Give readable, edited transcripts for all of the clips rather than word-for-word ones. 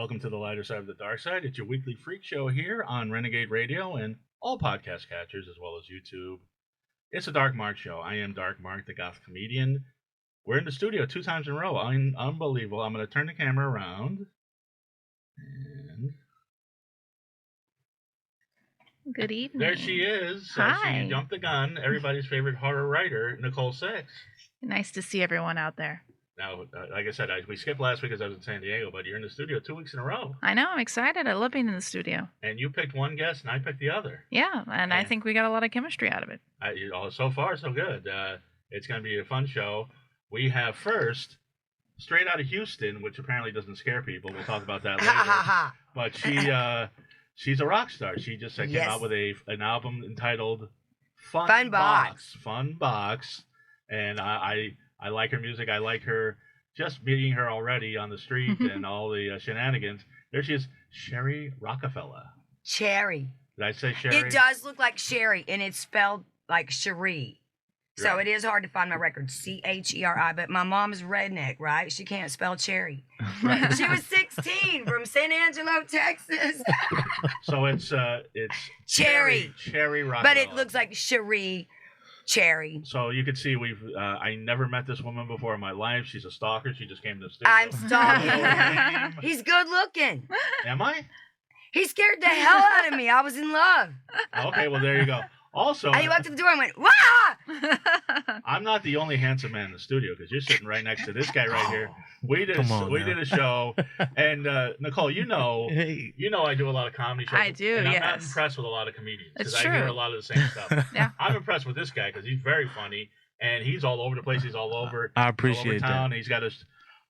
Welcome to the lighter side of the dark side. It's your weekly freak show here on Renegade Radio and all podcast catchers as well as YouTube. It's a Dark Mark show. I am Dark Mark, the goth comedian. We're in the studio 2 times in a row. Unbelievable. I'm going to turn the camera around. And good evening. there she is. Hi. She jumped the gun. Everybody's favorite horror writer, Nicole Six. Nice to see everyone out there. Now, like I said, we skipped last week because I was in San Diego, but you're in the studio 2 weeks in a row. I know. I'm excited. I love being in the studio. And you picked one guest, and I picked the other. Yeah, and I think we got a lot of chemistry out of it. So far, so good. It's going to be a fun show. We have first, straight out of Houston, which apparently doesn't scare people. We'll talk about that later. But she's a rock star. She just came out with an album entitled Fun Box. Fun Box. And I like her music. I like her just meeting her already on the street and all the shenanigans. There she is, Cheri Rockafella. Cheri. Did I say Cheri? It does look like Cheri, and it's spelled like Cheri. So it is hard to find my record, Cheri, but my mom's redneck, right? She can't spell cherry. Right. She was 16 from San Angelo, Texas. So it's Cheri. Cheri Rockafella. But it looks like Cheri. So you can see I never met this woman before in my life. She's a stalker. She just came to the studio. I'm stalking. He's good looking. Am I? He scared the hell out of me. I was in love. Okay, well, there you go. Also, I walked to the door and went, wah! I'm not the only handsome man in the studio because you're sitting right next to this guy right here. We did a show, and Nicole, you know I do a lot of comedy shows. I do, and I'm yes. not impressed with a lot of comedians because I true. hear a lot of the same stuff. Yeah. I'm impressed with this guy because he's very funny, and he's all over the place. He's all over. I appreciate all over town. that. He's got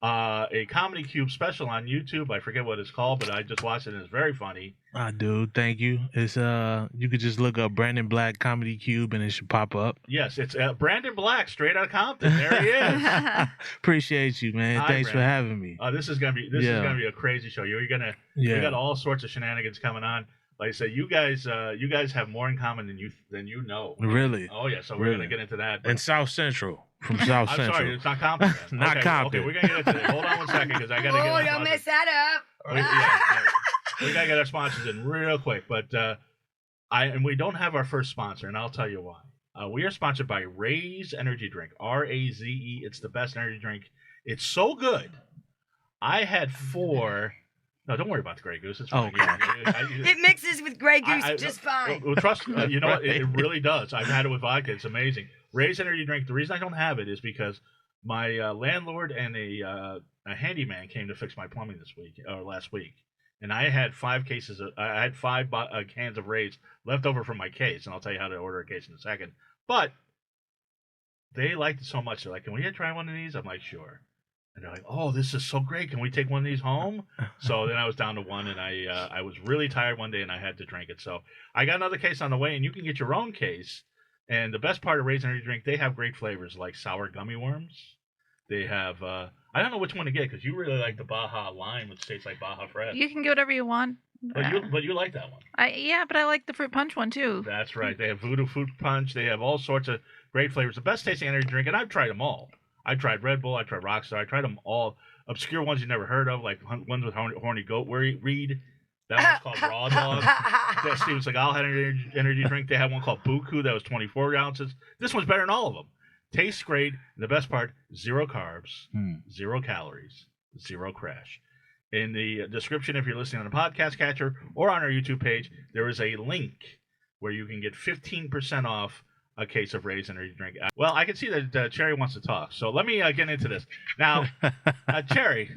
a Comedy Cube special on YouTube. I forget what it's called, but I just watched it, and it's very funny. I do. Thank you. It's you could just look up Brandon Black Comedy Cube and it should pop up. Yes, it's Brandon Black, straight out of Compton. There he is. Appreciate you, man. Hi, Thanks for Brandon. having me. This is gonna be a crazy show. We got all sorts of shenanigans coming on. Like I said, you guys have more in common than you know. Really? Oh yeah. So we're gonna get into that. And South Central. From South I'm Central. sorry, it's not Compton. Not okay, Compton. Okay, we're gonna get into that. Hold on one second because I gotta get. Oh, don't mess that up. We gotta get our sponsors in real quick, but we don't have our first sponsor, and I'll tell you why. We are sponsored by Raze Energy Drink, RAZE. It's the best energy drink. It's so good. I had 4. No, don't worry about the Grey Goose. It's fine. Okay. It mixes with Grey Goose just fine. Well, trust me. You know what? It really does. I've had it with vodka. It's amazing. Raze Energy Drink. The reason I don't have it is because my landlord and a handyman came to fix my plumbing last week, and I had 5 cases. I had 5 cans of Raze left over from my case, and I'll tell you how to order a case in a second. But they liked it so much. They're like, "Can we try one of these?" I'm like, "Sure." And they're like, "Oh, this is so great. Can we take one of these home?" So then I was down to 1, and I was really tired one day, and I had to drink it. So I got another case on the way, and you can get your own case. And the best part of Raze Energy Drink, they have great flavors like sour gummy worms. They have, I don't know which one to get because you really like the Baja Lime, which tastes like Baja Fresh. You can get whatever you want. But you like that one. But I like the fruit punch one too. That's right. They have Voodoo Fruit Punch. They have all sorts of great flavors. The best tasting energy drink, and I've tried them all. I tried Red Bull. I tried Rockstar. I tried them all. Obscure ones you never heard of, like ones with horny goat reed. That one's called Raw Dog. That Steven Seagal had an energy drink. They had one called Buku that was 24 ounces. This one's better than all of them. Tastes great. And the best part, 0 carbs, 0 calories, 0 crash. In the description, if you're listening on a podcast catcher or on our YouTube page, there is a link where you can get 15% off a case of Raze Energy Drink. Well, I can see that Cheri wants to talk, so let me get into this. Now, Cheri,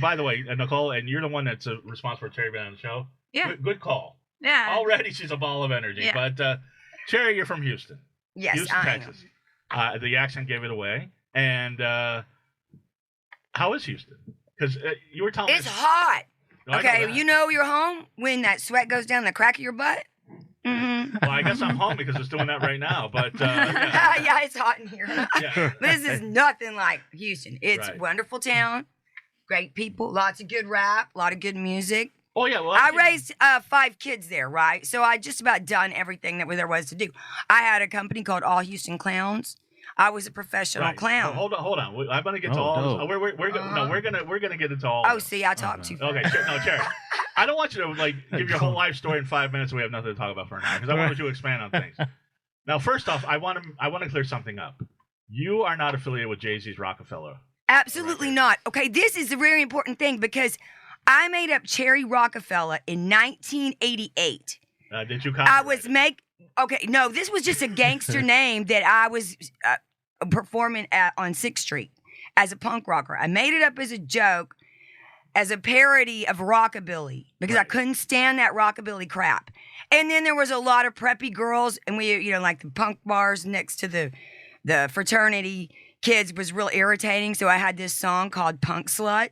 by the way, Nicole, and you're the one that's responsible for Cheri being on the show. Yeah. Good call. Yeah. Already she's a ball of energy. Yeah. But, Cheri, you're from Houston. Yes, Houston, Texas. The accent gave it away. And how is Houston? Because you were telling me. It's hot. No, Okay, you know you're home when that sweat goes down the crack of your butt? Mm-hmm. Well, I guess I'm home because it's doing that right now. But yeah. Yeah, it's hot in here. Yeah. This is nothing like Houston. It's Right. a wonderful town, great people, lots of good rap, a lot of good music. Oh yeah, well I raised 5 kids there, right? So I just about done everything that there was to do. I had a company called All Houston Clowns. I was a professional Right. clown. Hold on. I'm gonna get to Oh, all. dope. We're gonna get into all. Oh, of see, I talked too fast. Okay, no, Cherry. I don't want you to give your whole life story in 5 minutes. And we have nothing to talk about for an hour because I want you to expand on things. Now, first off, I want to clear something up. You are not affiliated with Jay-Z's Rockefeller. Absolutely not. Okay, this is a very important thing because I made up Cheri Rockafella in 1988. Did you? I was Okay, no, this was just a gangster name that I was performing on 6th Street as a punk rocker. I made it up as a joke, as a parody of rockabilly because I couldn't stand that rockabilly crap. And then there was a lot of preppy girls, and we, like the punk bars next to the fraternity kids was real irritating. So I had this song called Punk Slut.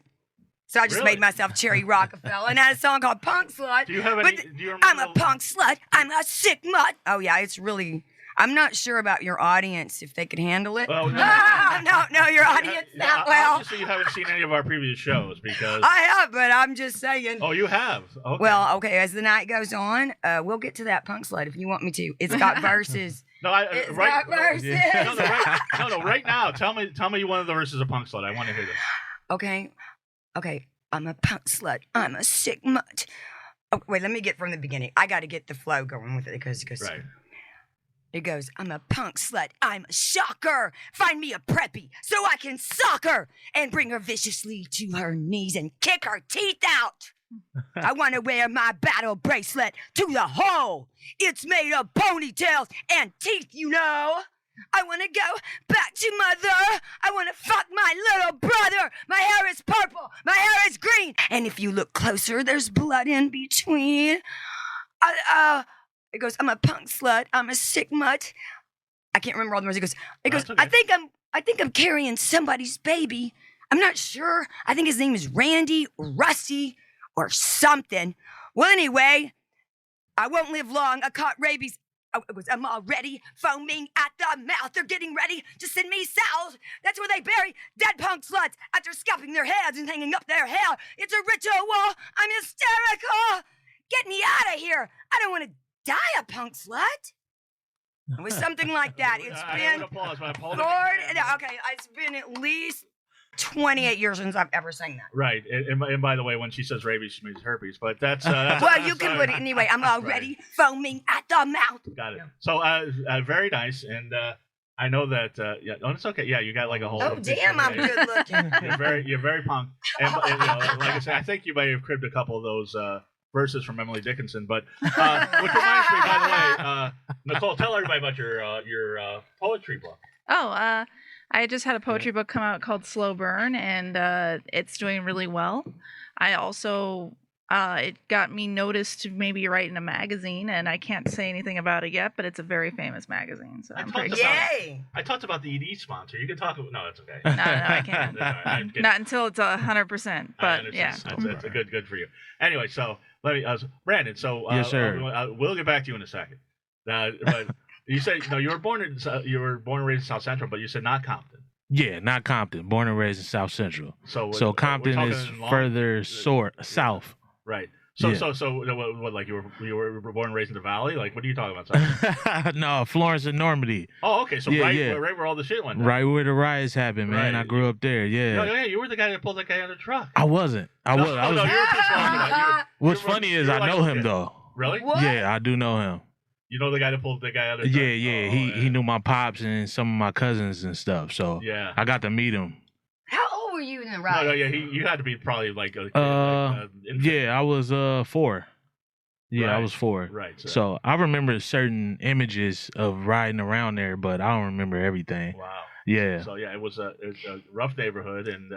So I just made myself Cheri Rockafella and I had a song called Punk Slut. Do you have any? Do you remember I'm a punk slut. I'm a sick mutt. Oh yeah, it's really. I'm not sure about your audience if they could handle it. Oh, no, your audience not well. Obviously, you haven't seen any of our previous shows because I have, but I'm just saying. Oh, you have. Okay. Well, okay. As the night goes on, we'll get to that punk slut if you want me to. It's got verses. No, got verses. Right now. Tell me one of the verses of Punk Slut. I want to hear this. Okay. I'm a punk slut. I'm a sick mutt. Oh, wait, let me get from the beginning. I got to get the flow going with it because right. It goes, I'm a punk slut. I'm a shocker. Find me a preppy so I can sock her and bring her viciously to her knees and kick her teeth out. I want to wear my battle bracelet to the hole. It's made of ponytails and teeth, I want to go back to mother. I want to fuck my little brother. My hair is purple. My hair is green. And if you look closer, there's blood in between. It goes, I'm a punk slut. I'm a sick mutt. I can't remember all the words. It goes, okay. I think I'm carrying somebody's baby. I'm not sure. I think his name is Randy or Rusty or something. Well, anyway, I won't live long. I caught rabies. I'm already foaming at the mouth. They're getting ready to send me south. That's where they bury dead punk sluts after scalping their heads and hanging up their hair. It's a ritual. I'm hysterical. Get me out of here. I don't want to die a punk slut. It was something like that. It's been it's been at least 28 years since I've ever sang that. Right, and by the way, when she says rabies, she means herpes. But that's well, you can put it anyway. I'm already foaming at the mouth. Got it. So very nice, and I know that. It's okay. Yeah, you got like a whole. Oh damn, I'm good looking. You're very punk, and like I said, I think you may have cribbed a couple of those verses from Emily Dickinson. But which reminds me, by the way, Nicole, tell everybody about your poetry book. Oh, I just had a poetry book come out called Slow Burn, and it's doing really well. I also, it got me noticed to maybe write in a magazine, and I can't say anything about it yet, but it's a very famous magazine, so I'm pretty excited. Yay! I talked about the ED sponsor. You can talk about... No, that's okay. No, I can't. I'm kidding. Not until it's 100%, but yeah. It's a good for you. Anyway, so let me... Brandon, so... yes, sir. We'll get back to you in a second. But... You said you were born and raised in South Central, but you said not Compton. Yeah, not Compton. Born and raised in South Central. So Compton is further south. Right. So what like you were born and raised in the Valley? Like what are you talking about? No, Florence and Normandy. Oh, okay. So right where all the shit went down. Right where the riots happened, man. Right. I grew up there. Yeah. No, you were the guy that pulled that guy out of the truck. I wasn't. I was. No, you were pissed off. What's funny is I know him though. Really? What? Yeah, I do know him. You know the guy that pulled the guy out of the truck? Yeah. He knew my pops and some of my cousins and stuff. So yeah, I got to meet him. How old were you in the riot? No, yeah, you had to be probably like a I was 4. Yeah, right. I was 4. Right. So I remember certain images of riding around there, but I don't remember everything. Wow. Yeah. So yeah, it was a rough neighborhood, and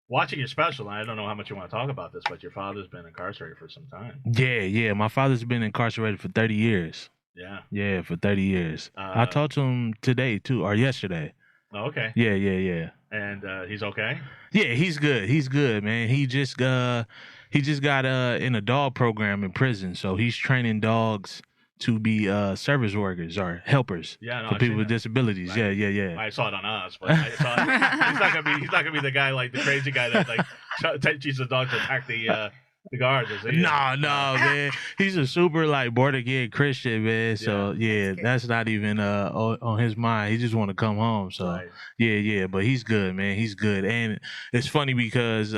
watching your special, I don't know how much you want to talk about this, but your father's been incarcerated for some time. Yeah. My father's been incarcerated for 30 years. Yeah. Yeah, for 30 years. I talked to him today too, or yesterday. Oh, okay. Yeah. And he's okay? Yeah, he's good. He's good, man. He just got in a dog program in prison, so he's training dogs to be service workers or helpers for people with disabilities. Right. Yeah. I saw it on us, but he's not gonna be the guy like the crazy guy that like teaches the dog to attack the The guards. No, man. He's a super like born again Christian, man. So that's not even on his mind. He just want to come home. So but he's good, man. He's good, and it's funny because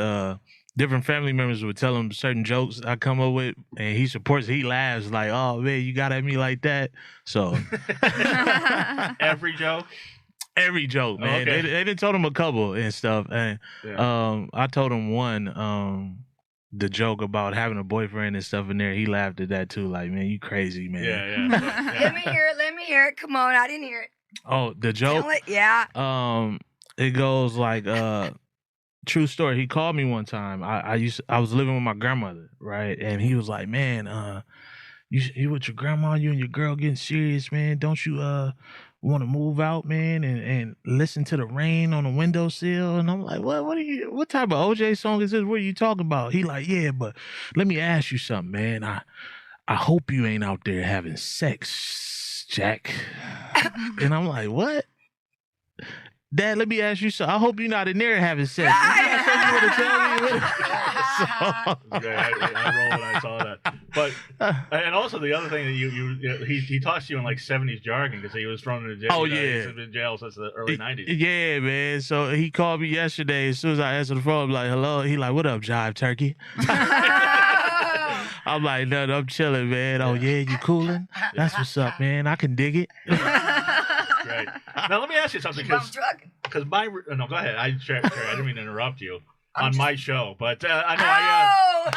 different family members would tell him certain jokes I come up with, and he supports. He laughs like, "Oh man, you got at me like that." So every joke. Every joke, man. Okay. They done told him a couple and stuff, and I told him one. The joke about having a boyfriend and stuff in there, he laughed at that too. Like, man, you crazy, man. Yeah. Let me hear it. Come on, I didn't hear it. Oh, the joke? Yeah. It goes like, true story. He called me one time. I was living with my grandmother, right? And he was like, man, you with your grandma, you and your girl getting serious, man. Don't you want to move out, man, and listen to the rain on the windowsill? And I'm like, what type of OJ song is this? What are you talking about? He like, yeah, but let me ask you something, man. I hope you ain't out there having sex, Jack. And I'm like, what? Dad, let me ask you something. I hope you're not in there having sex. You want to tell me? I rolled when I saw that. But and also the other thing that he talks to you in like 70s jargon because he was thrown into jail. Oh he's been in jail since the early 90s. Yeah, man. So he called me yesterday. As soon as I answered the phone, I'm like, hello. He like, what up, Jive Turkey? I'm like, no, I'm chilling, man. Oh yeah, you cooling? That's what's up, man. I can dig it. Right. Now let me ask you something because go ahead. Cheri, I didn't mean to interrupt you on my show, but I know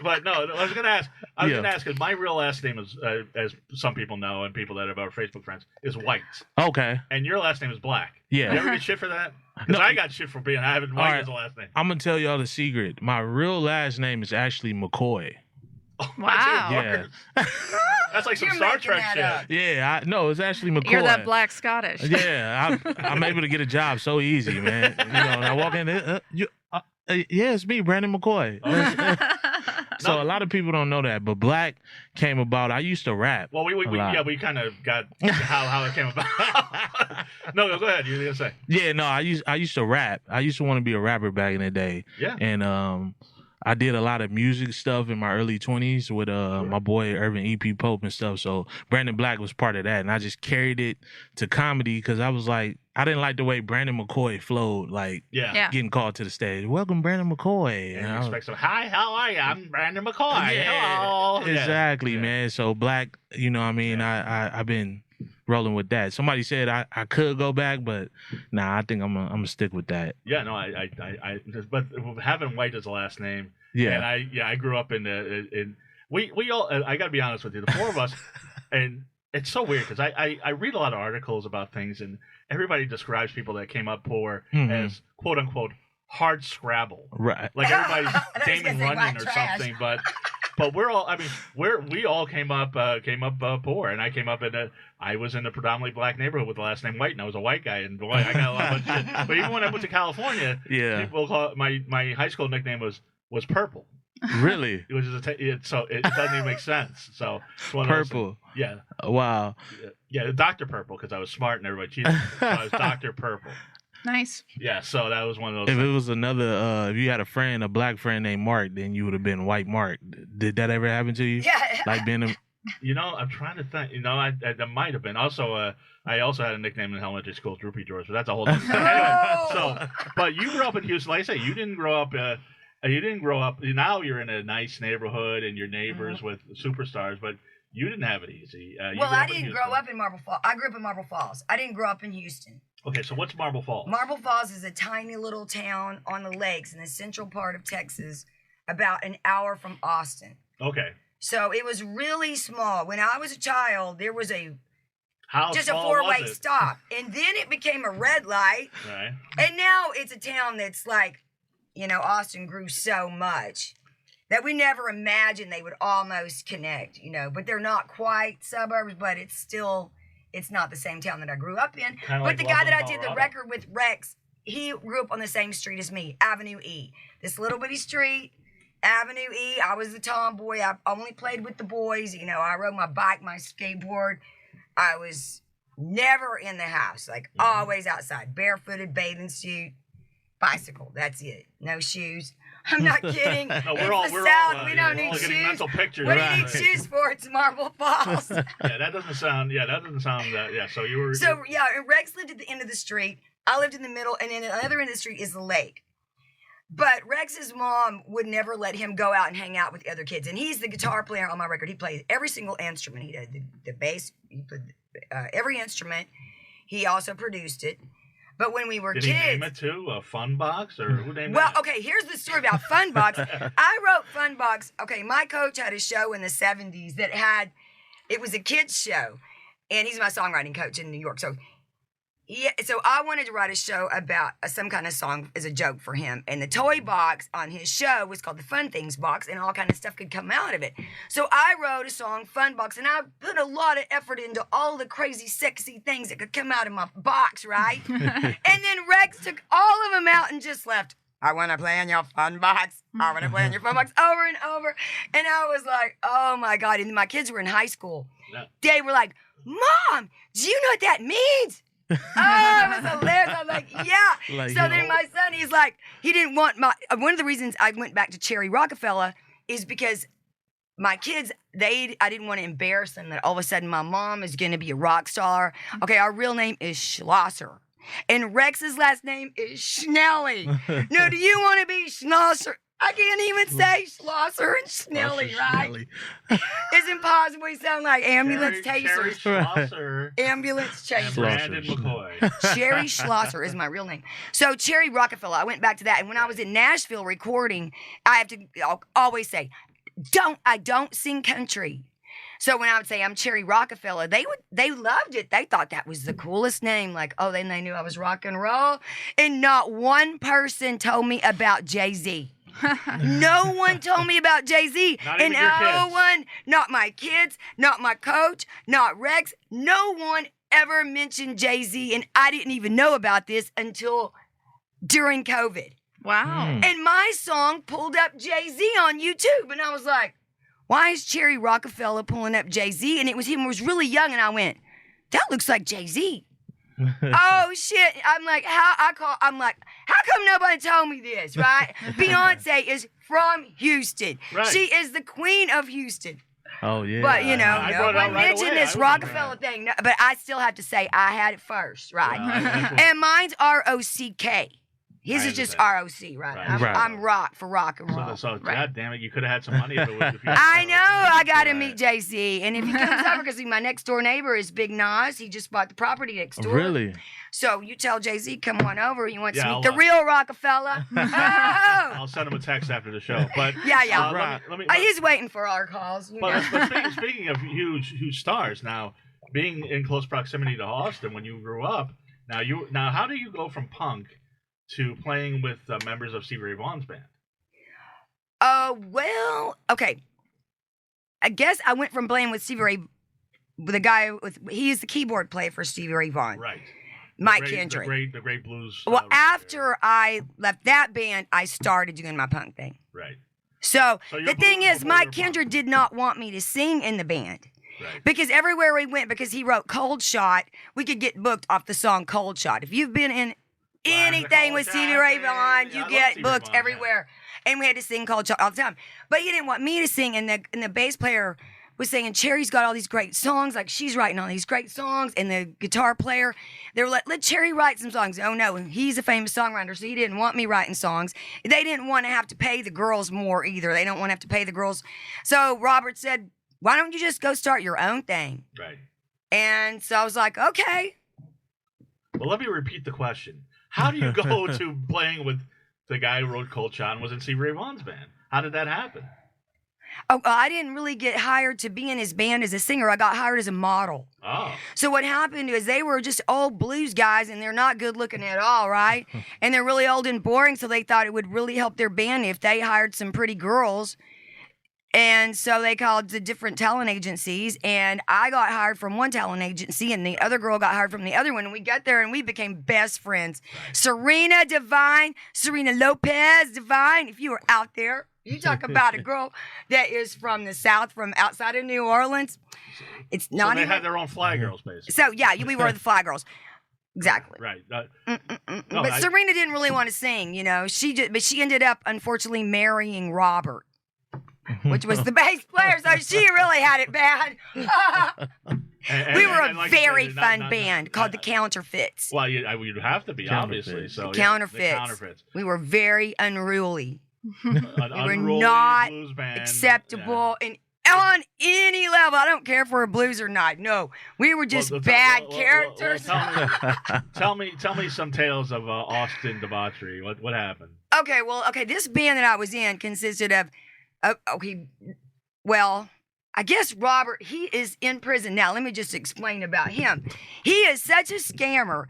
but no, I was gonna ask because my real last name is, as some people know and people that are our Facebook friends, is White. Okay. And your last name is Black. Yeah. You ever get shit for that? Because I got shit for having White as a last name. I'm gonna tell y'all the secret. My real last name is actually McCoy. Wow. Yeah. That's like some Star Trek shit. Yeah, no, it's actually McCoy. You're that Black Scottish. Yeah, I'm able to get a job so easy, man. You know, and I walk in, it's me, Brandon McCoy. So a lot of people don't know that, but Black came about. I used to rap. Well, we kind of got how it came about. No, go ahead. You were gonna say? Yeah, no, I used to rap. I used to want to be a rapper back in the day. Yeah, and I did a lot of music stuff in my early 20s with my boy Urban EP Pope and stuff. So Brandon Black was part of that. And I just carried it to comedy because I was like, I didn't like the way Brandon McCoy flowed, like getting called to the stage. Welcome, Brandon McCoy. And you expect some, hi, how are you? I'm Brandon McCoy. Yeah, hello. Exactly, man. So Black, you know what I mean? Yeah. I've been rolling with that. Somebody said I could go back, but nah, I think I'm gonna stick with that. Yeah, no, but having White as a last name. Yeah, and I grew up in we all. I got to be honest with you, the four of us, and it's so weird because I read a lot of articles about things, and everybody describes people that came up poor as quote unquote hard scrabble, right? Like everybody's Damon Runyon or something, but we're all. I mean, we all came up poor, and I was in a predominantly black neighborhood with the last name White, and I was a white guy, and boy, I got a lot of shit. But even when I went to California, people call my high school nickname was Purple. Really? Which is so it doesn't even make sense. So it's one Purple. Yeah. Wow. Yeah, Dr. Purple because I was smart and everybody cheated. So I was Dr. Purple. Nice. Yeah, so that was one of those. If it was another, if you had a black friend named Mark, then you would have been White Mark. Did that ever happen to you? Yeah. Like being a... You know, I'm trying to think. You know, that might have been. Also, I also had a nickname in elementary school, Droopy George, but that's a whole other thing. Anyway, but you grew up in Houston. Like I say, you didn't grow up. Now you're in a nice neighborhood and your neighbors with superstars, but you didn't have it easy. I didn't grow up in Marble Falls. I grew up in Marble Falls. I didn't grow up in Houston. Okay, so what's Marble Falls? Marble Falls is a tiny little town on the lakes in the central part of Texas, about an hour from Austin. Okay. So it was really small. When I was a child, there was just a 4-way stop. And then it became a red light. Right. And now it's a town that's like, you know, Austin grew so much that we never imagined they would almost connect, you know. But they're not quite suburbs, but it's not the same town that I grew up in. But like the guy that I did the record with, Rex, he grew up on the same street as me, Avenue E. This little bitty street, Avenue E. I was the tomboy. I only played with the boys. You know, I rode my bike, my skateboard. I was never in the house, like always outside, barefooted, bathing suit. bicycle. That's it. No shoes. I'm not kidding. No, It's the South. We don't need getting shoes. mental pictures. What do you need shoes for? It's Marble Falls. That doesn't sound. So you were. So yeah, Rex lived at the end of the street. I lived in the middle, and then at the other end of the street is the lake. But Rex's mom would never let him go out and hang out with the other kids. And he's the guitar player on my record. He plays every single instrument. He did the bass. He played every instrument. He also produced it. But when we were kids... Did he name it too? A Fun Box? Or who named it? Well, okay, here's the story about Fun Box. I wrote Fun Box. Okay, my coach had a show in the 70s that had... It was a kids show. And he's my songwriting coach in New York. So I wanted to write a show about some kind of song as a joke for him. And the toy box on his show was called the Fun Things Box, and all kind of stuff could come out of it. So I wrote a song, Fun Box, and I put a lot of effort into all the crazy, sexy things that could come out of my box, right? And then Rex took all of them out and just left. I want to play in your fun box. I want to play in your fun box over and over. And I was like, oh my God. And my kids were in high school. No. They were like, Mom, do you know what that means? Oh, it was hilarious. I was like, yeah. So then my son, he's like, he didn't want one of the reasons I went back to Cheri Rockafella is because my kids, I didn't want to embarrass them that all of a sudden my mom is going to be a rock star. Okay, our real name is Schlosser. And Rex's last name is Schnelly. No, do you want to be Schlosser? I can't even say Schlosser and Schnelly, right? It's impossible. We sound like ambulance chasers. Schlosser. Ambulance chasers. Brandon McCoy. Cheri Schlosser is my real name. So Cheri Rockafella, I went back to that. And when I was in Nashville recording, I'll always say, I don't sing country. So when I would say I'm Cheri Rockafella, they loved it. They thought that was the coolest name. Like, oh, then they knew I was rock and roll. And not one person told me about Jay-Z. No one told me about Jay-Z. And no one, not my kids, not my coach, not Rex. No one ever mentioned Jay-Z. And I didn't even know about this until during COVID. Wow. And my song pulled up Jay-Z on YouTube. And I was like, why is Cheri Rockafella pulling up Jay-Z? And it was him who was really young. And I went, that looks like Jay-Z. Oh shit. I'm like, how come nobody told me this, right? Beyonce is from Houston. Right. She is the queen of Houston. Oh yeah. But no one mentioned this Rockefeller thing. No, but I still have to say I had it first, right? And mine's R-O-C-K. His is just R-O-C, right? I'm rock for rock and roll. So God damn it, you could have had some money if it was. I know. I got to meet Jay-Z. And if he comes over, because my next door neighbor is Big Nas. He just bought the property next door. Really? So you tell Jay-Z, come on over. He wants to meet the real Rockefeller. I'll send him a text after the show. But yeah. He's waiting for our calls. But speaking of huge stars, now being in close proximity to Austin when you grew up, now how do you go from punk to playing with members of Stevie Ray Vaughan's band? Well, okay. I guess I went from playing with Stevie Ray, he's the keyboard player for Stevie Ray Vaughan. Right. Mike Kendrick. The great blues. Well, after I left that band, I started doing my punk thing. Right. So the thing is, Mike Kendrick did not want me to sing in the band. Right. Because everywhere we went, because he wrote Cold Shot, we could get booked off the song Cold Shot. If you've been in anything with Stevie Ray Vaughan, you get booked everywhere. And we had to sing Cold Shot all the time. But he didn't want me to sing, and the bass player was saying, Cheri's got all these great songs, like she's writing all these great songs, and the guitar player, they were like, let Cheri write some songs. Oh no, he's a famous songwriter, so he didn't want me writing songs. They didn't want to have to pay the girls more either. They don't want to have to pay the girls. So Robert said, why don't you just go start your own thing? Right. And so I was like, okay. Well, let me repeat the question. How do you go to playing with the guy who wrote Cold Shot and was in Stevie Ray Vaughan's band? How did that happen? Oh, I didn't really get hired to be in his band as a singer. I got hired as a model. Oh. So what happened is they were just old blues guys, and they're not good looking at all, right? And they're really old and boring, so they thought it would really help their band if they hired some pretty girls. And so they called the different talent agencies, and I got hired from one talent agency, and the other girl got hired from the other one, and we got there, and we became best friends. Serena Lopez Divine, if you were out there, you talk about a girl that is from the South, from outside of New Orleans. It's not so they had their own fly girls, basically. So, yeah, we were the fly girls. Exactly. Right. No, but Serena didn't really want to sing, but she ended up unfortunately marrying Robert, which was the bass player, so she really had it bad. We were a very fun band called the Counterfeits. Well, you'd have to be, obviously. So the Counterfeits. We were very unruly. We were not acceptable on any level. I don't care if we're blues or not. No, we were just bad characters. Tell me some tales of Austin debauchery. What happened? Okay. This band that I was in consisted of, I guess Robert, he is in prison now. Let me just explain about him. He is such a scammer.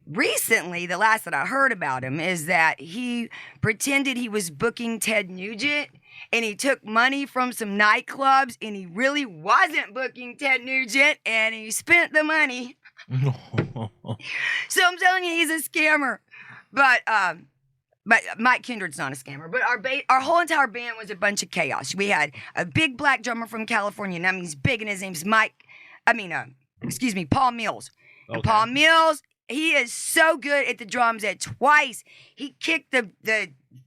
Recently, the last that I heard about him is that he pretended he was booking Ted Nugent, and he took money from some nightclubs, and he really wasn't booking Ted Nugent, and he spent the money. So I'm telling you, he's a scammer. But Mike Kindred's not a scammer. But our whole entire band was a bunch of chaos. We had a big black drummer from California, and I mean, he's big, and his name's Paul Mills. Okay. And Paul Mills, he is so good at the drums that twice he kicked the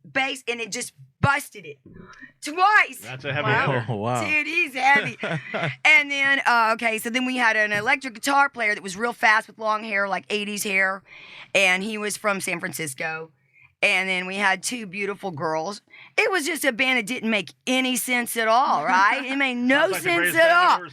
bass, and it just busted it. Twice. That's a heavy hitter. Oh, wow. Dude, he's heavy. And then, so then we had an electric guitar player that was real fast with long hair, like 80s hair, and he was from San Francisco. And then we had two beautiful girls. It was just a band that didn't make any sense at all, right? It made no sense at all.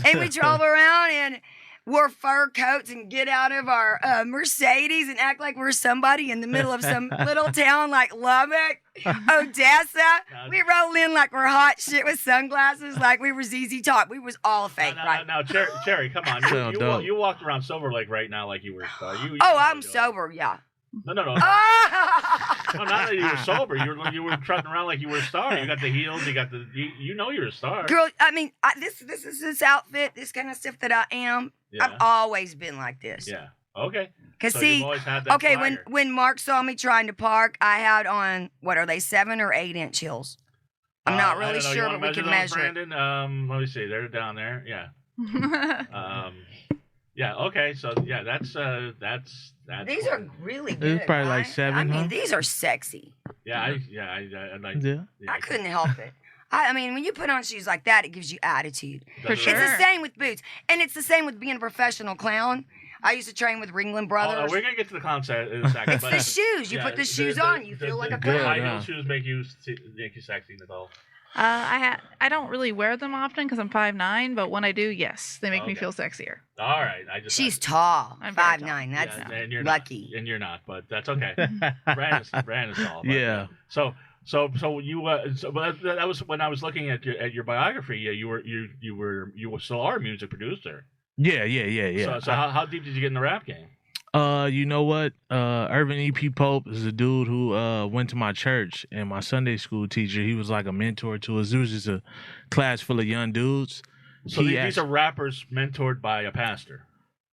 And we drove around and wore fur coats and get out of our Mercedes and act like we're somebody in the middle of some little town like Lubbock, Odessa. We rolled in like we're hot shit with sunglasses, like we were ZZ Top. We was all fake, right? Now, Cheri, come on. You walked around Silver Lake right now like you were a star. I'm sober, yeah. No. No, not that you were sober. You were trotting around like you were a star. You got the heels. You got you're a star. Girl, I mean, this is this outfit, this kind of stuff that I am. Yeah. I've always been like this. Yeah. Okay. Because you've always had that swagger. when Mark saw me trying to park, I had on, what are they, 7 or 8 inch heels? I'm not really sure, but we can measure Brandon? Let me see. They're down there. Yeah. Yeah. Okay. So yeah, that's. These are really good. It's probably like 7. I mean, these are sexy. Yeah. I couldn't help it. I mean, when you put on shoes like that, it gives you attitude. For sure. It's the same with boots, and it's the same with being a professional clown. I used to train with Ringling Brothers. We're gonna get to the clown set in a second. It's the shoes. You put the shoes on, you feel like a clown. High heel shoes make you sexy, Nicole. I don't really wear them often because I'm 5'9", but when I do, yes, they make me feel sexier. All right, she's tall. I'm 5'9". That's and you're lucky. And you're not, but that's okay. Brandon's tall. Yeah. So you that was when I was looking at your biography. Yeah, you still are a music producer. Yeah. So how deep did you get in the rap game? You know what? Irvin E.P. Pope is a dude who went to my church, and my Sunday school teacher, he was like a mentor to us. It was just a class full of young dudes. So these are rappers mentored by a pastor?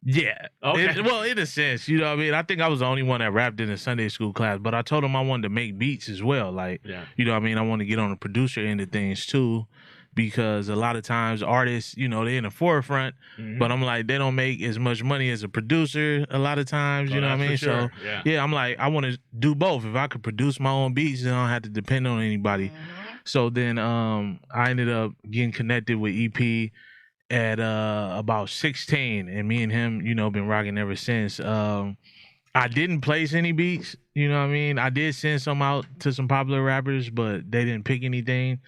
Yeah. Okay. In a sense, you know what I mean? I think I was the only one that rapped in the Sunday school class, but I told him I wanted to make beats as well. Like, you know what I mean? I want to get on the producer end of things too. Because a lot of times artists, you know, they're in the forefront, but I'm like, they don't make as much money as a producer a lot of times, you know what I mean? Sure. So, yeah, I'm like, I want to do both. If I could produce my own beats, then I don't have to depend on anybody. So then I ended up getting connected with EP at about 16, and me and him, you know, been rocking ever since. I didn't place any beats, you know what I mean? I did send some out to some popular rappers, but they didn't pick anything.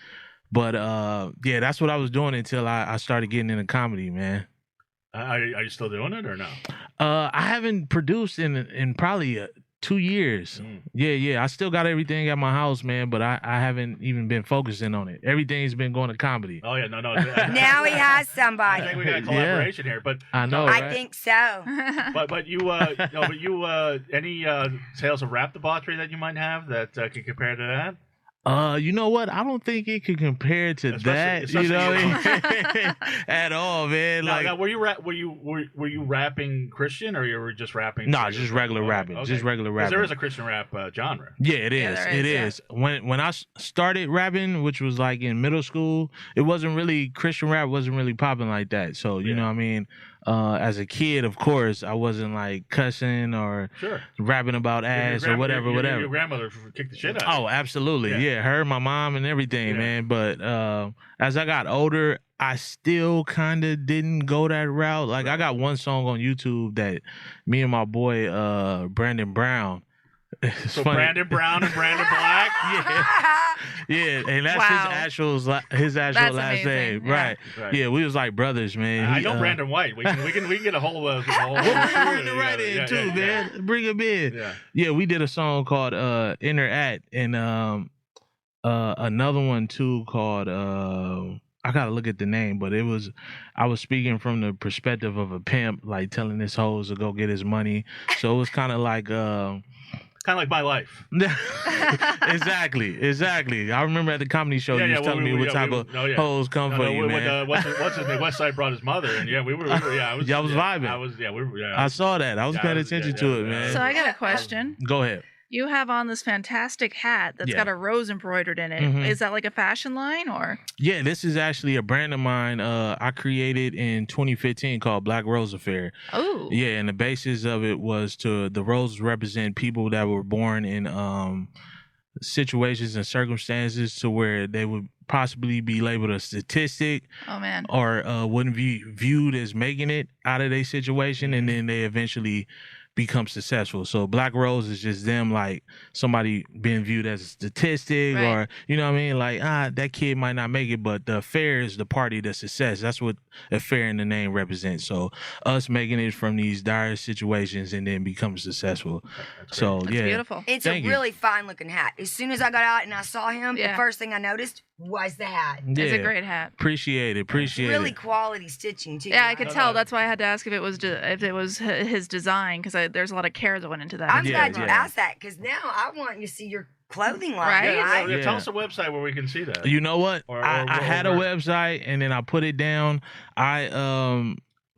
But, yeah, that's what I was doing until I started getting into comedy, man. Are you still doing it or no? I haven't produced in probably 2 years. Yeah. I still got everything at my house, man, but I haven't even been focusing on it. Everything's been going to comedy. Oh, yeah, no. Now he has somebody. I think we got a collaboration here, but I know, I think so. But you, any tales of rap debauchery that you might have that could compare to that? You know what? I don't think it could compare to that. You know, at all, man. Now, were you rapping Christian or you were just rapping? No, just regular rapping. Okay. Just regular rapping. There is a Christian rap genre. Yeah, it is. It is. When I started rapping, which was like in middle school, it wasn't really Christian rap. Wasn't really popping like that. So you know what I mean. As a kid, of course, I wasn't like cussing or rapping about ass or whatever. Your grandmother kicked the shit out of you. Oh, absolutely. Yeah, her, my mom, and everything, man. But as I got older, I still kind of didn't go that route. Like, I got one song on YouTube that me and my boy, Brandon Brown. So funny. Brandon Brown and Brandon Black? Yeah, and that's his actual last name. Right. Yeah, we was like brothers, man. I know Brandon White. We can get a whole we'll bring the right in too, man. Bring him in. Yeah, we did a song called Inner At, and another one too called I gotta look at the name, but I was speaking from the perspective of a pimp, like telling his hoes to go get his money. So it was kind of like my life. Exactly. I remember at the comedy show you was telling me what type of hoes come for you, man. What's his name? West Side brought his mother, and we were y'all was vibing. I saw that. I was paying attention to it, man. So I got a question. Go ahead. You have on this fantastic hat that's got a rose embroidered in it. Is that like a fashion line or? Yeah, this is actually a brand of mine I created in 2015 called Black Rose Affair. Oh. Yeah, and the basis of it was the roses represent people that were born in situations and circumstances to where they would possibly be labeled a statistic. Oh, man. Or wouldn't be viewed as making it out of their situation, and then they eventually become successful. So Black Rose is just them, like somebody being viewed as a statistic, or you know what I mean, like that kid might not make it, but the affair is the party to success. That's what affair in the name represents. So us making it from these dire situations and then become successful. So that's beautiful. It's a really fine looking hat. As soon as I got out and I saw him, the first thing I noticed was the hat. It's a great hat. Appreciate it. Really quality stitching too. Yeah, I could tell. That's why I had to ask if it was his design, because there's a lot of care that went into that. I'm glad you asked that, because now I want you to see your clothing line. Right? Tell us a website where we can see that. You know what? I had a website and then I put it down.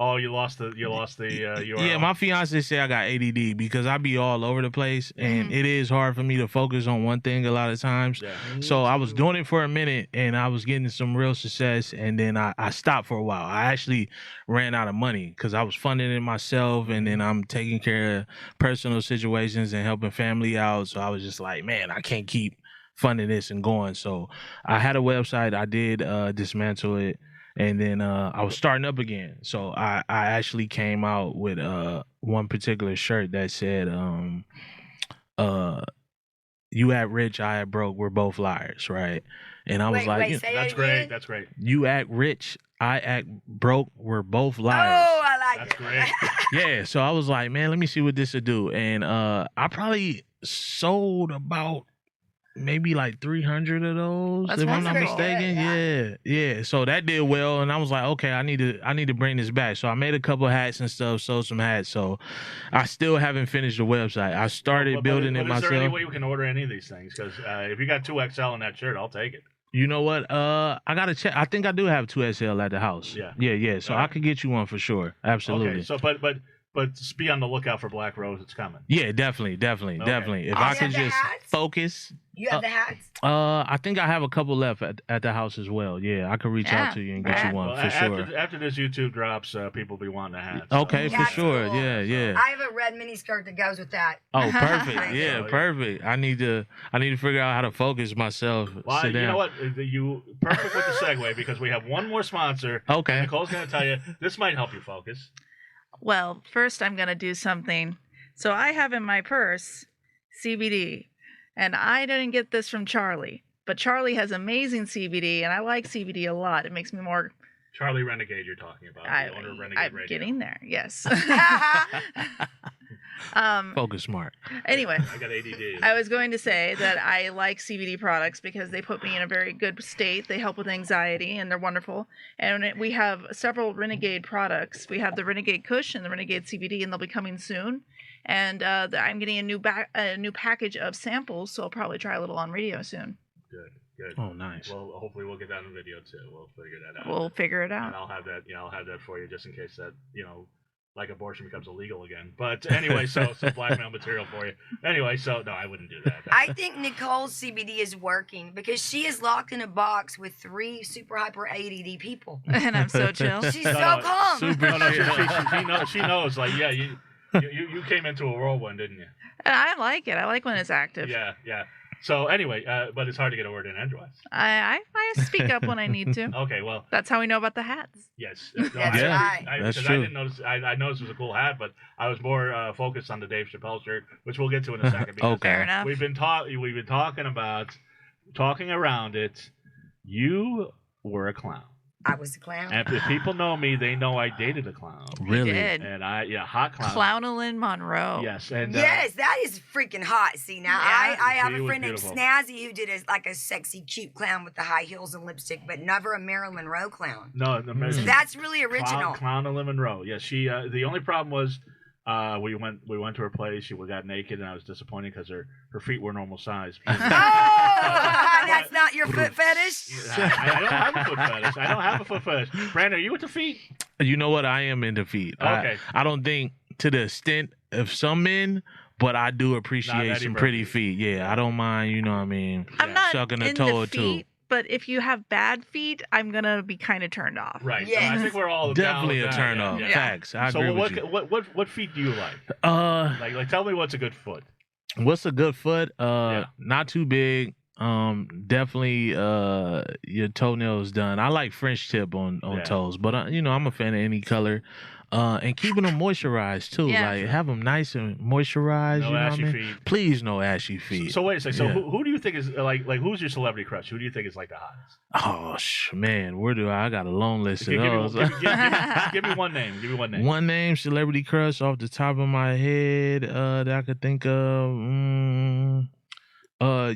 Oh, you lost the URL. Yeah, my fiance said I got ADD because I be all over the place, and it is hard for me to focus on one thing a lot of times. Yeah. So I was doing it for a minute, and I was getting some real success, and then I stopped for a while. I actually ran out of money because I was funding it myself, and then I'm taking care of personal situations and helping family out. So I was just like, man, I can't keep funding this and going. So I had a website. I did dismantle it. And then I was starting up again. So I actually came out with one particular shirt that said, you act rich, I act broke, we're both liars, right? And I was that's great. That's great. You act rich, I act broke, we're both liars. Oh, I like it. That's great. Yeah, so I was like, man, let me see what this will do. And I probably sold about maybe like 300 of those, if I'm not mistaken. Yeah. So that did well, and I was like, okay, I need to bring this back. So I made a couple of hats and stuff, sold some hats. So I still haven't finished the website. I started building it myself. Is there any way we can order any of these things? Because if you got 2XL in that shirt, I'll take it. You know what? I gotta check. I think I do have 2XL at the house. Yeah. So I could get you one for sure. Absolutely. Okay. So, but just be on the lookout for Black Rose. It's coming. Yeah, definitely. If I could just focus. You have the hats? I think I have a couple left at the house as well. Yeah, I could reach out to you and get you one for sure. After this YouTube drops, people will be wanting the hats. Okay, for sure. Cool. Yeah. I have a red mini skirt that goes with that. Oh, perfect. Yeah, perfect. I need to figure out how to focus myself. Well, sit down. You know what? You perfect with the segue, because we have one more sponsor. Okay. Nicole's going to tell you this might help you focus. Well, first I'm going to do something. So I have in my purse CBD, and I didn't get this from Charlie, but Charlie has amazing CBD, and I like CBD a lot. It makes me more... Charlie Renegade you're talking about, the owner of Renegade I'm Radio. getting there, yes. Focus smart. Anyway, I got ADD. I was going to say that I like CBD products because they put me in a very good state. They help with anxiety, and they're wonderful. And we have several Renegade products. We have the Renegade Kush and the Renegade CBD, and they'll be coming soon. And I'm getting a new package of samples, so I'll probably try a little on radio soon. Good. Oh, nice. Well, hopefully we'll get that on video too. We'll figure that out. We'll figure it out. And I'll have that. I'll have that for you just in case that like abortion becomes illegal again. But anyway, so blackmail material for you. Anyway, so no, I wouldn't do that. I think Nicole's CBD is working because she is locked in a box with 3 super hyper ADD people. And I'm so chill. She's so calm. She knows. Like, yeah, you came into a whirlwind, didn't you? And I like it. I like when it's active. Yeah. So anyway, but it's hard to get a word in edgewise. I speak up when I need to. Okay, well. That's how we know about the hats. Yes. That's right. That's because true. I didn't notice. I noticed it was a cool hat, but I was more focused on the Dave Chapelle shirt, which we'll get to in a second. Because Okay. Fair enough. We've been talking around it. You were a clown. I was a clown. And if people know me, they know I dated a clown. Really? You did. And hot clown. Clownalyn Monroe. Yes, and Yes, that is freaking hot. See, now Yeah. I have She a was friend named beautiful. Snazzy who did a sexy, cute clown with the high heels and lipstick, but never a Marilyn Monroe clown. no, So that's really original. Clown of Monroe. Yeah, she. The only problem was, we went to her place. She got naked, and I was disappointed because her feet were normal size. Oh, that's not your foot fetish? I don't have a foot fetish. I don't have a foot fetish. Brandon, are you with the feet? You know what? I am into feet. Okay. I don't think to the extent of some men, but I do Not appreciate Eddie some Murphy. pretty feet. Yeah, I don't mind. You know what I mean? I'm not Sucking a into toe or two. feet, but if you have bad feet, I'm gonna be kind of turned off. Right. Yes. I think we're all Definitely down a with turn that. off. Yeah. Facts. I So agree what, with you. what feet do you like? Like tell me what's a good foot. What's a good foot? Yeah. Not too big. Definitely your toenails done. I like French tip on toes, but I'm a fan of any color. And keeping them moisturized too. Yeah. Like have them nice and moisturized. No you know ashy what I mean? feet. Please, no ashy feet. So wait a second. So Yeah. who do you think is like who's your celebrity crush? Who do you think is like the hottest? Oh man, where do I got a long list of those? Give me one name. Give me one name. One name, celebrity crush off the top of my head that I could think of.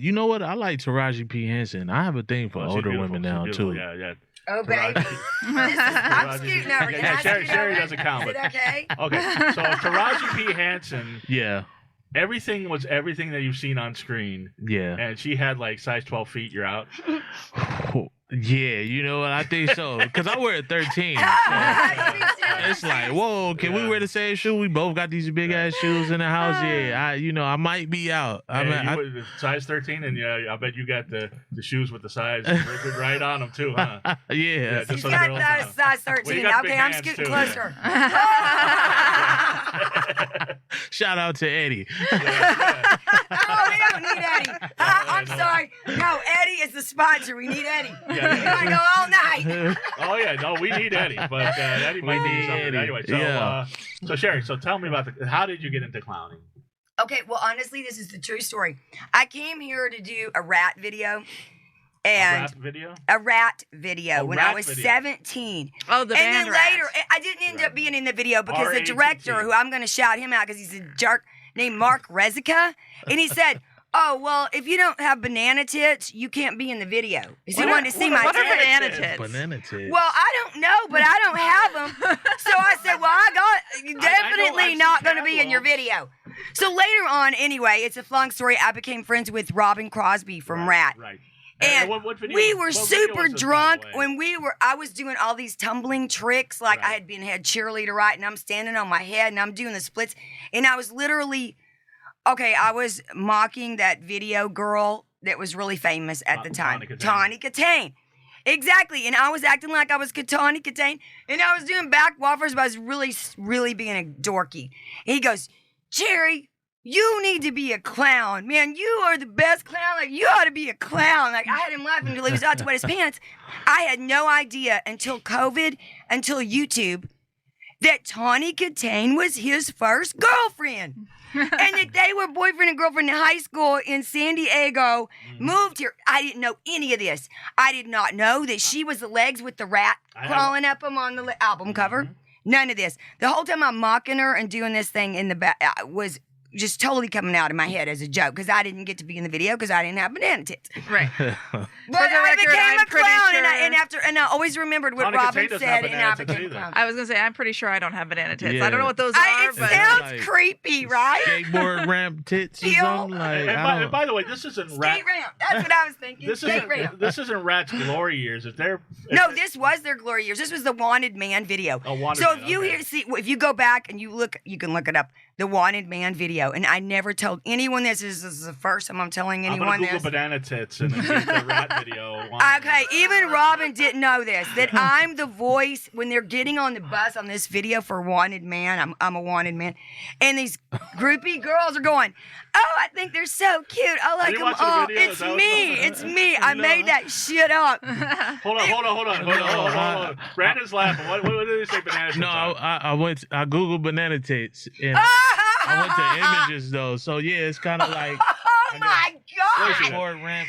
You know what? I like Taraji P. Henson. I have a thing for Oh, she's older beautiful. women She's now beautiful. too. Yeah. Oh, baby. I'm scooting over. Can I Cheri scoot over? doesn't count. Is it okay? Okay. So Taraji P. Henson, Yeah, everything was everything that you've seen on screen, yeah, and she had like size 12 feet. You're out. yeah. You know what? I think so because I wear a 13. It's like, whoa, can we wear the same shoe? We both got these big ass shoes in the house. Yeah, I might be out. And you were size 13, and I bet you got the shoes with the size right on them too, huh? yeah. just He's so the got girls that know. size Well, 13. you got big Okay, I'm hands, scooting too, closer. Shout out to Eddie. Oh, we don't need Eddie. I'm sorry. No, Eddie is the sponsor. We need Eddie. Yeah. We're going to go all night. Oh yeah, no, we need Eddie, but Eddie might need something Eddie. anyway. So, Yeah. so Cheri, so tell me about how did you get into clowning? Okay, well, honestly, this is the true story. I came here to do a Ratt video. And rap video? a Ratt video A when Ratt I was video. 17. Oh, the And band then Ratt. later, I didn't end up being in the video because the R-A-T-T. director, who I'm going to shout him out because he's a jerk, named Mark Rezica, and he said, "Oh, well, if you don't have banana tits, you can't be in the video." Because he wanted to see my What are tits. banana tits? Banana tits. Well, I don't know, but I don't have them. So I said, well, you're definitely I've not seen going to be in your video. So later on, anyway, it's a long story. I became friends with Robin Crosby from Ratt. Right. And what video, we were what video super was this, by drunk the way? when I was doing all these tumbling tricks. Like I had been head cheerleader, right? And I'm standing on my head and I'm doing the splits. And I was literally, I was mocking that video girl that was really famous at the time. Tawny Katane. Exactly. And I was acting like I was Tawny Katane. And I was doing back waffers, but I was really, really being a dorky. And he goes, Cheri, you need to be a clown. Man, you are the best clown. Like, you ought to be a clown. Like, I had him laughing until he was out to wet his pants. I had no idea until COVID, until YouTube, that Tawny Katane was his first girlfriend. And that they were boyfriend and girlfriend in high school in San Diego, moved here. I didn't know any of this. I did not know that she was the legs with the rat crawling up them on the album cover. None of this. The whole time I'm mocking her and doing this thing in the back was just totally coming out of my head as a joke because I didn't get to be in the video because I didn't have banana tits. Right. But I became a clown, and I always remembered what Robin said, and I became a clown. I was gonna say I'm pretty sure I don't have banana tits. I don't know what those are, it but sounds like creepy, right? Skateboard ramp tits or something like. And by the way, this isn't Skate ramp. That's what I was thinking. This isn't Ratt's glory years. No, this was their glory years. This was the Wanted Man video. If you go back and you can look it up. The Wanted Man video, and I never told anyone this. This is the first time I'm telling anyone I'm gonna this. Google banana tits and get the Ratt video. Okay, even Robin didn't know this. That I'm the voice when they're getting on the bus on this video for Wanted Man. I'm a Wanted Man, and these groupie girls are going, "Oh, I think they're so cute. I like them all. It's me. It's me. I made that shit up." Hold on. Brandon's laughing. What did he say? Banana tits? No, I googled banana tits. And I went to images though, so yeah, it's kind of like. Oh my God!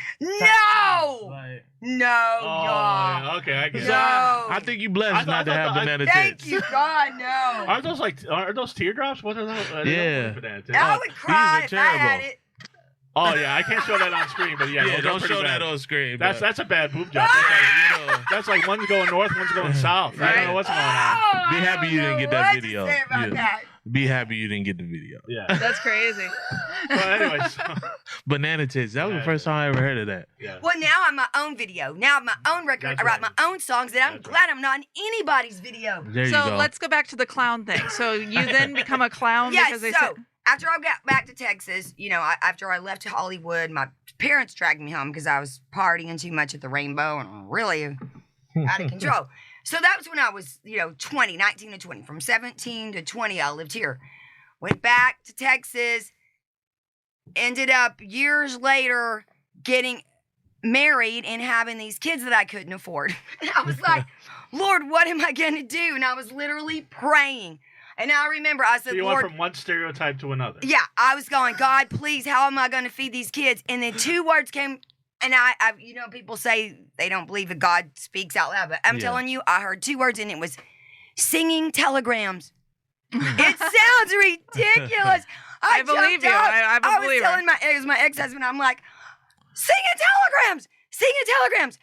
No, God. Yeah, okay, I get it. No. I think you blessed not to have banana tits. Thank you, God. No. Are those teardrops? What are those? Yeah. Banana tits. I would cry if I had it. Oh yeah, I can't show that on screen, but yeah, don't show that on screen. That's a bad boob job. That's like one's going north, one's going south. Right? I don't know what's going on. Be happy you didn't get that video. What to say about that? Be happy you didn't get the video. Yeah. That's crazy. But anyways. Banana tits. That was the first time I ever heard of that. Yeah. Well, now I'm my own video. Now I'm my own record. I write my own songs, and I'm glad I'm not in anybody's video. There you go. Let's go back to the clown thing. So you then become a clown because they said... After I got back to Texas, after I left Hollywood, my parents dragged me home because I was partying too much at the Rainbow and really out of control. So that was when I was, 19 to 20. From 17 to 20, I lived here. Went back to Texas, ended up years later getting married and having these kids that I couldn't afford. And I was like, Lord, what am I going to do? And I was literally praying. And I remember I said, so you Lord, went from one stereotype to another. Yeah, I was going, God, please, how am I going to feed these kids? And then two words came, and I people say they don't believe that God speaks out loud, but I'm telling you, I heard two words, and it was singing telegrams. It sounds ridiculous. I believe you. I believe was telling my ex-husband, I'm like, singing telegrams.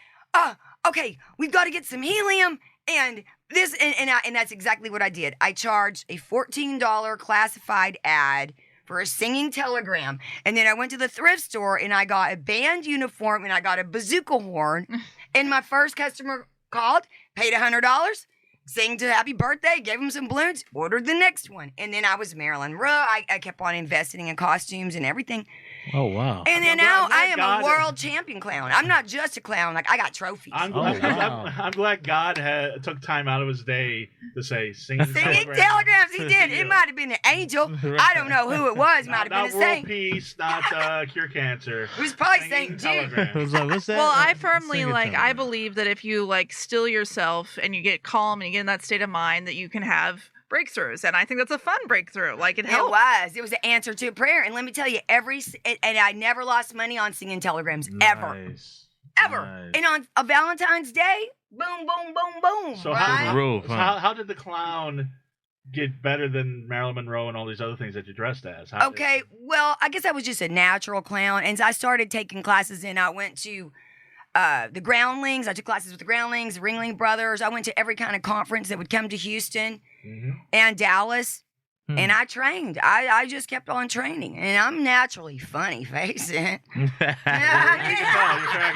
Okay, we've got to get some helium and this, and that's exactly what I did. I charged a $14 classified ad for a singing telegram, and then I went to the thrift store and I got a band uniform and I got a bazooka horn, and my first customer called, paid $100, sang to happy birthday, gave him some balloons, ordered the next one, and then I was Marilyn Monroe. I kept on investing in costumes and everything. Oh, wow. And then now I am a world champion clown. I'm not just a clown. Like, I got trophies. I'm glad God took time out of his day to say singing telegrams. He did. It might have been an angel. I don't know who it was. It might have been a saint. Not world peace, not cure cancer. It was probably Saint Jude. What's that? Well, I firmly, I believe that if you, still yourself and you get calm and you get in that state of mind that you can have breakthroughs, and I think that's a fun breakthrough. It helps. It was an answer to a prayer, and let me tell you, and I never lost money on singing telegrams ever. Nice. And on a Valentine's Day, boom, boom, boom, boom. So right? how did the clown get better than Marilyn Monroe and all these other things that you dressed as? Well, I guess I was just a natural clown, and I started taking classes, and I went to the Groundlings. I took classes with the Groundlings, the Ringling Brothers. I went to every kind of conference that would come to Houston and Dallas, and I trained. I just kept on training, and I'm naturally funny, face it. You're cracking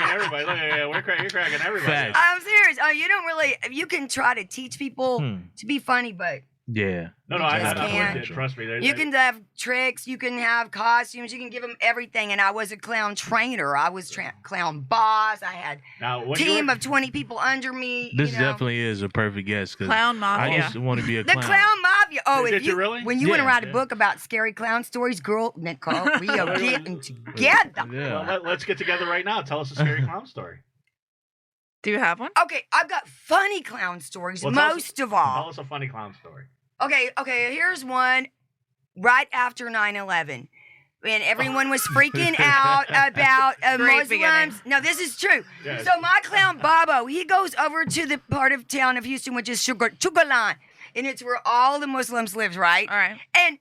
everybody. Look, you're cracking everybody. I'm serious. You don't really. You can try to teach people to be funny, but yeah. No, I can't. Trust me. You can have tricks. You can have costumes. You can give them everything. And I was a clown trainer. I was clown boss. I had a team of 20 people under me. This definitely is a perfect guess. Clown mafia. I just want to be a clown. The clown mafia. Oh, did you really? When you want to write a book about scary clown stories, girl, Nicole, we are getting together. Yeah. Well, let's get together right now. Tell us a scary clown story. Do you have one? Okay, I've got funny clown stories, most of all. Tell us a funny clown story. Okay, here's one right after 9/11. When everyone was freaking out about Muslims. No, this is true. Yes. So my clown, Bobo, he goes over to the part of town of Houston, which is Sugarland. And it's where all the Muslims live, right? All right. And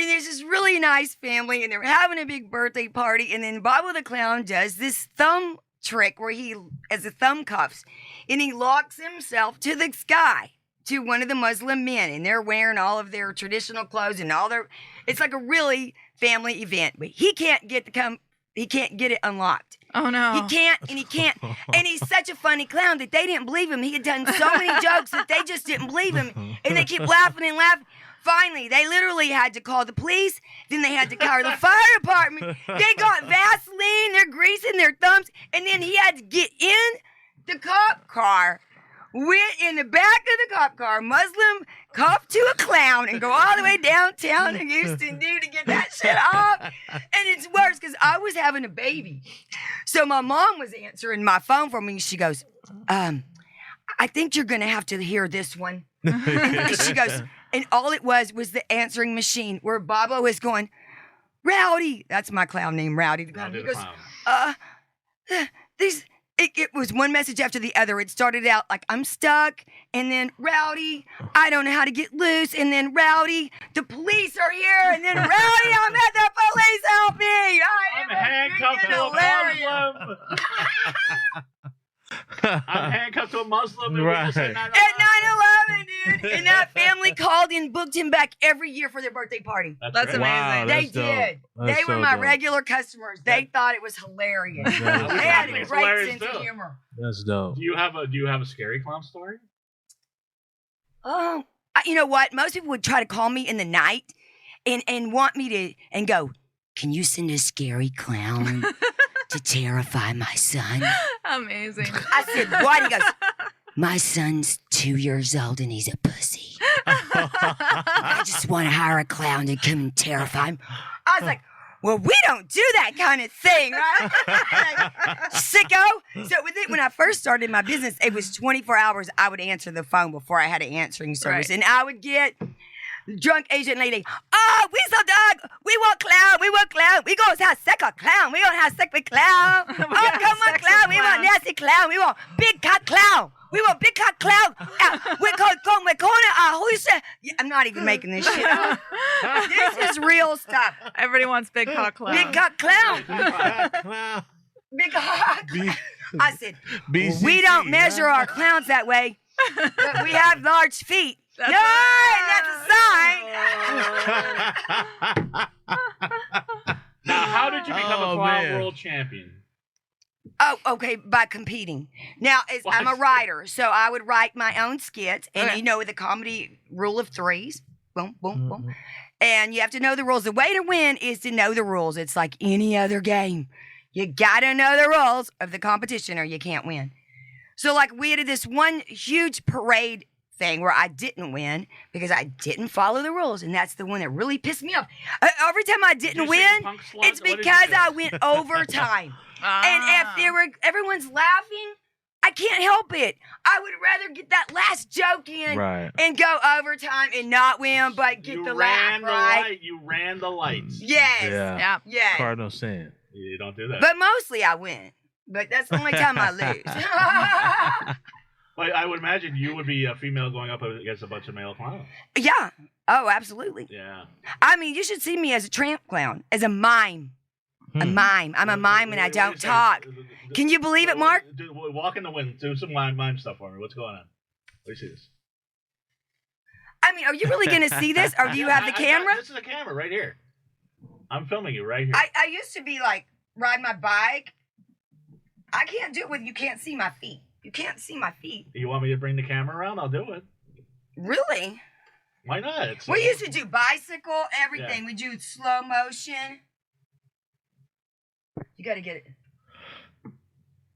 there's this really nice family, and they're having a big birthday party, and then Bobo the Clown does this thumb trick where he has the thumb cuffs, and he locks himself to the sky, to one of the Muslim men, and they're wearing all of their traditional clothes and all their, it's like a really family event, but he can't get it unlocked. Oh no. He can't, and he's such a funny clown that they didn't believe him. He had done so many jokes that they just didn't believe him, and they keep laughing and laughing. Finally, they literally had to call the police. Then they had to call the fire department. They got Vaseline. They're greasing their thumbs. And then he had to get in the cop car, went in the back of the cop car, Muslim cuffed to a clown, and go all the way downtown to Houston, dude, to get that shit off. And it's worse because I was having a baby. So my mom was answering my phone for me. She goes, I think you're going to have to hear this one. And she goes, and all it was the answering machine where Bobo is going, Rowdy. That's my clown name, Rowdy. The clown. He goes, it was one message after the other. It started out like, I'm stuck. And then, Rowdy, I don't know how to get loose. And then, Rowdy, the police are here. And then, Rowdy, I'm at the police. Help me. I'm handcuffed to a Muslim. I'm handcuffed to a Muslim. Right. At 9/11, dude. And that family called and booked him back every year for their birthday party. That's amazing. Wow, They that's dope. did. That's They were so my dope. regular customers. They thought it was hilarious. They That's had I a think it's great hilarious, sense too. of humor. That's dope. Do you have a scary clown story? Oh, you know what? Most people would try to call me in the night and want me to and go, can you send a scary clown to terrify my son? Amazing. I said, what? He goes, my son's 2 years old and he's a pussy. I just want to hire a clown to come and terrify him. I was like, well, we don't do that kind of thing, right? Like, sicko. So with it, when I first started my business, it was 24 hours I would answer the phone before I had an answering service. Right. And I would get drunk Asian lady, oh, we so dog, we want clown, we gonna have sex a clown, we gonna have sex with clown. Oh, come on, clown, we want nasty clown, we want big cock clown. We want big cock clown. We corner. Who said? I'm not even making this shit up. This is real stuff. Everybody wants big cock clown. Big cock clown. Big cock. I said, BCC, we don't measure our clowns that way, but we have large feet. That's That's a sign. Now, how did you become a Oh, clown man. world champion? Oh, okay, by competing. Now, I'm a writer, so I would write my own skits, and you know the comedy rule of threes. Boom, boom, boom. And you have to know the rules. The way to win is to know the rules. It's like any other game. You gotta know the rules of the competition or you can't win. So, like, we did this one huge parade thing where I didn't win because I didn't follow the rules, and that's the one that really pissed me off. Every time I didn't Did you say win, punk slut? it's What did you because say? I went overtime. And if everyone's laughing, I can't help it. I would rather get that last joke in Right. and go overtime and not win, but get the laugh, right? You ran the lights. Yes. Yeah. Yeah. Yes. Cardinal sin. You don't do that. But mostly I win. But that's the only time I lose. But I would imagine you would be a female going up against a bunch of male clowns. Yeah. Oh, absolutely. Yeah. I mean, you should see me as a tramp clown, as a mime. A mime. I'm a mime and I don't talk. Can you believe it, Mark? Walk in the wind. Do some mime stuff for me. What's going on? Let me see this. I mean, are you really going to see this? Or do you have the camera? This is a camera right here. I'm filming you right here. I used to be like, ride my bike. I can't do it with you can't see my feet. You can't see my feet. You want me to bring the camera around? I'll do it. Really? Why not? We used to do bicycle, everything. Yeah. We do slow motion. You got to get it.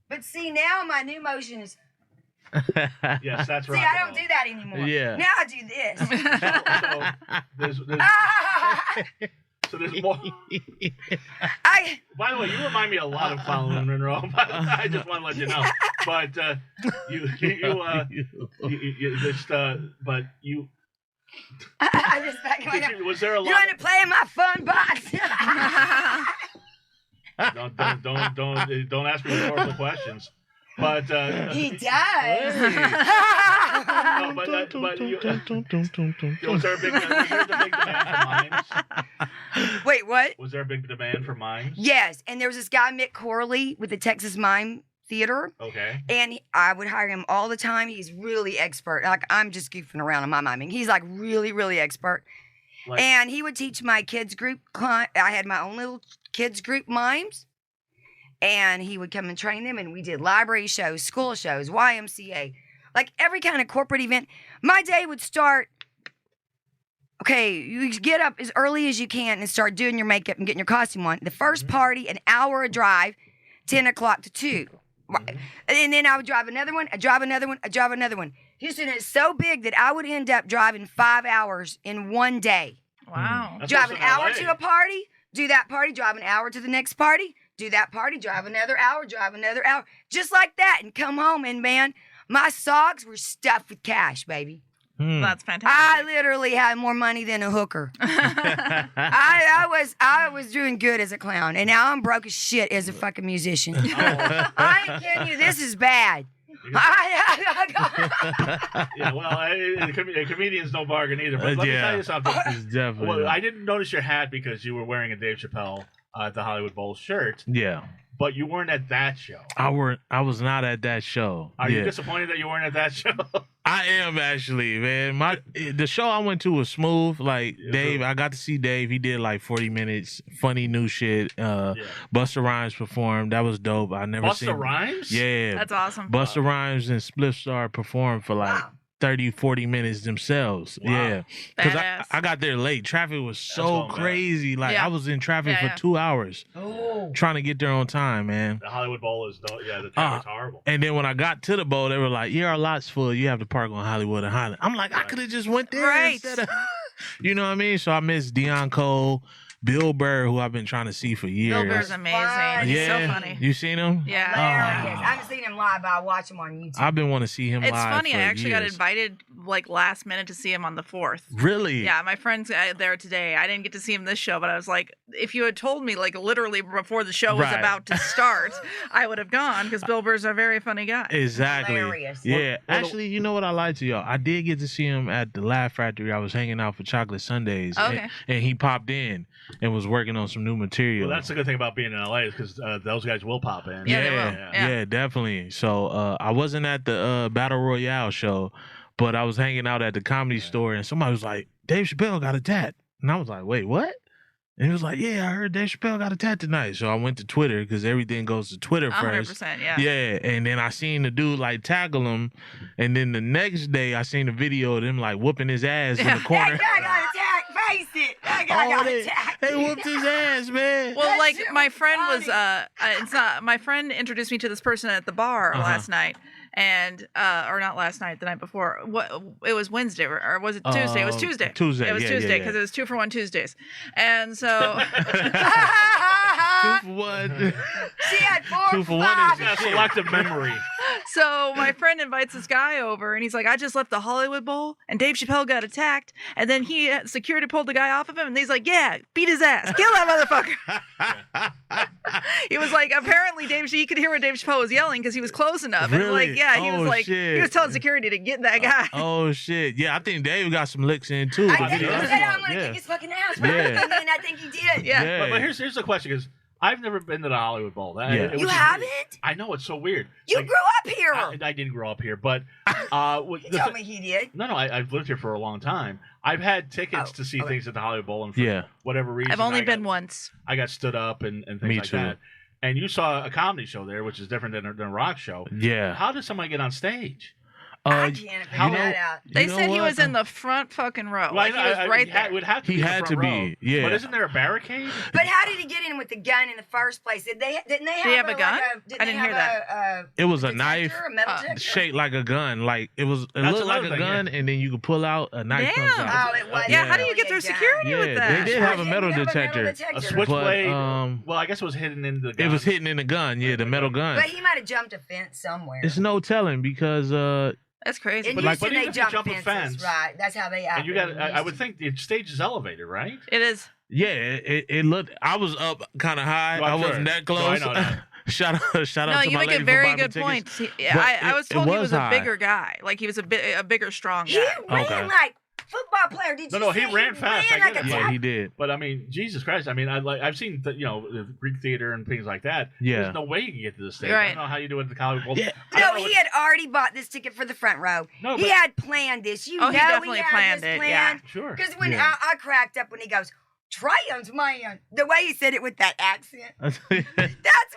But see, now my new motion is... Yes, that's See, right. I don't do that anymore. Yeah. Now I do this. So there's more. By the way, you remind me a lot of Clown Monroe. I just want to let you know. But I just back my was there a You lot? want to play in my fun box? Don't ask me rhetorical questions. But He does. no, was there a big demand for mimes? Wait, what? Was there a big demand for mimes? Yes, and there was this guy, Mick Corley, with the Texas Mime Theater. Okay. And I would hire him all the time. He's really expert. Like, I'm just goofing around on my miming. He's like really, really expert. Like, and he would teach my kids group. I had my own little kids group mimes. And he would come and train them. And we did library shows, school shows, YMCA, like every kind of corporate event. My day would start. Okay, you get up as early as you can and start doing your makeup and getting your costume on. The first party, an hour drive, 10 o'clock to 2. And then I would drive another one, I'd drive another one, I'd drive another one. Houston is so big that I would end up driving 5 hours in one day. Wow. Drive an hour to a party, do that party, drive an hour to the next party, do that party, drive another hour, drive another hour. Just like that, and come home, and man, my socks were stuffed with cash, baby. That's fantastic. I literally had more money than a hooker. I was doing good as a clown, and now I'm broke as shit as a fucking musician. I ain't kidding you. This is bad. Yeah, well, a comedian's no bargain either. But let me tell you something. Well, I didn't notice your hat because you were wearing a Dave Chapelle at the Hollywood Bowl shirt. Yeah. But you weren't at that show. I was not at that show. Are you disappointed that you weren't at that show? I am actually, man. The show I went to was smooth. Like Dave, I got to see Dave. He did like 40 minutes, funny new shit. Busta Rhymes performed. That was dope. I never seen Busta Rhymes? Yeah. That's awesome. Busta Rhymes and Spliff Star performed for like 30, 40 minutes themselves. Wow. Yeah. Because I got there late. Traffic was so crazy. Like, I was in traffic for 2 hours trying to get there on time, man. The Hollywood Bowl is, the traffic's horrible. And then when I got to the bowl, they were like, our lot's full. You have to park on Hollywood and Highland. I'm like, I could have just went there instead of... You know what I mean? So I missed Deion Cole, Bill Burr, who I've been trying to see for years. Bill Burr's amazing. He's so funny. You seen him? Yeah. Hilarious. I haven't seen him live, but I watch him on YouTube. I've been wanting to see him live. It's funny. I actually got years. invited like last minute to see him on the 4th. Really? Yeah, my friend's there today. I didn't get to see him this show, but I was like, if you had told me like literally before the show was about to start, I would have gone because Bill Burr's a very funny guy. Exactly. Yeah. Actually, you know what? I lied to y'all. I did get to see him at the Laugh Factory. I was hanging out for Chocolate Sundays. Okay. And he popped in and was working on some new material. Well, that's the good thing about being in LA is because those guys will pop in. Yeah, they will. Yeah, definitely. So I wasn't at the Battle Royale show, but I was hanging out at the Comedy Store, and somebody was like, Dave Chapelle got a tat. And I was like, wait, what? And he was like, yeah, I heard Dave Chapelle got a tat tonight. So I went to Twitter because everything goes to Twitter first. 100%, yeah. Yeah, and then I seen the dude like tackle him, and then the next day I seen a video of them like whooping his ass in the corner. That guy got attacked. Face it. That guy got attacked. They whooped his ass, man. Well, like my friend was my friend introduced me to this person at the bar last night. And or not last night, the night before. It was Wednesday or was it Tuesday? It was Tuesday. Tuesday. It was Tuesday because it was 2 for 1 Tuesdays, and so 2 for 1. She had 4 2 for 1 is Yeah, selective memory. So my friend invites this guy over, and he's like, "I just left the Hollywood Bowl, and Dave Chapelle got attacked, and then security pulled the guy off of him, and he's like, yeah, beat his ass, kill that motherfucker." He was like, apparently he could hear what Dave Chapelle was yelling because he was close enough. Really? And like, yeah, he was like, shit. he was telling security to get that guy. Oh shit! Yeah, I think Dave got some licks in too. I think he said, "I'm gonna kick his fucking ass," and then I think he did. Yeah. But here's the question: because I've never been to the Hollywood Bowl. You haven't? I know, it's so weird. You grew up here. I didn't grow up here, but He told me he did. No, I've lived here for a long time. I've had tickets to see things at the Hollywood Bowl, and for whatever reason, I've only been once. I got stood up and things Me like too. that. And you saw a comedy show there, which is different than a rock show. Yeah. How did somebody get on stage? I can't figure that out. They said he was in the front fucking row. Well, like he was right there. Would have to He be in the had front to row. be, yeah. But isn't there a barricade? But how did he get in with the gun in the first place? Didn't they have a gun? I didn't hear that. It was a knife A metal detector? shaped like a gun. Like it looked another like a thing, gun, and then you could pull out a knife. Damn. Comes out. Oh, it was. Yeah, how do you get through security with that? They did have a metal Didn't have detector. A switchblade. Well, I guess it was hidden in the gun. It was hidden in the gun. Yeah, the metal gun. But he might have jumped a fence somewhere. It's no telling because That's crazy. In But Houston, even they if you jump jump a fences, fence, right? That's how they act. And you got. I would think the stage is elevated, right? It is. yeah, it looked. I was up kind of high. Well, I wasn't that No, close. I know that. Shout out No, to you my make lady a for very buying me good tickets. point. But I was told he was high. a bigger guy. Like he was a bigger, strong He guy. ran Okay. like football player. Did you No, see he ran fast. Ran I like get a it. Yeah, top- he did. But I mean, Jesus Christ! I mean, I've seen the Greek theater and things like that. Yeah. There's no way you can get to the stage. Right. I don't know how you do it at the college. Well, Yeah. I don't No, know he had already bought this ticket for the front row. No, he but- had planned this. You Oh, know he definitely had planned this it, planned. Sure. Because when Yeah. I cracked up when he goes, Trans man, the way he said it with that accent, that's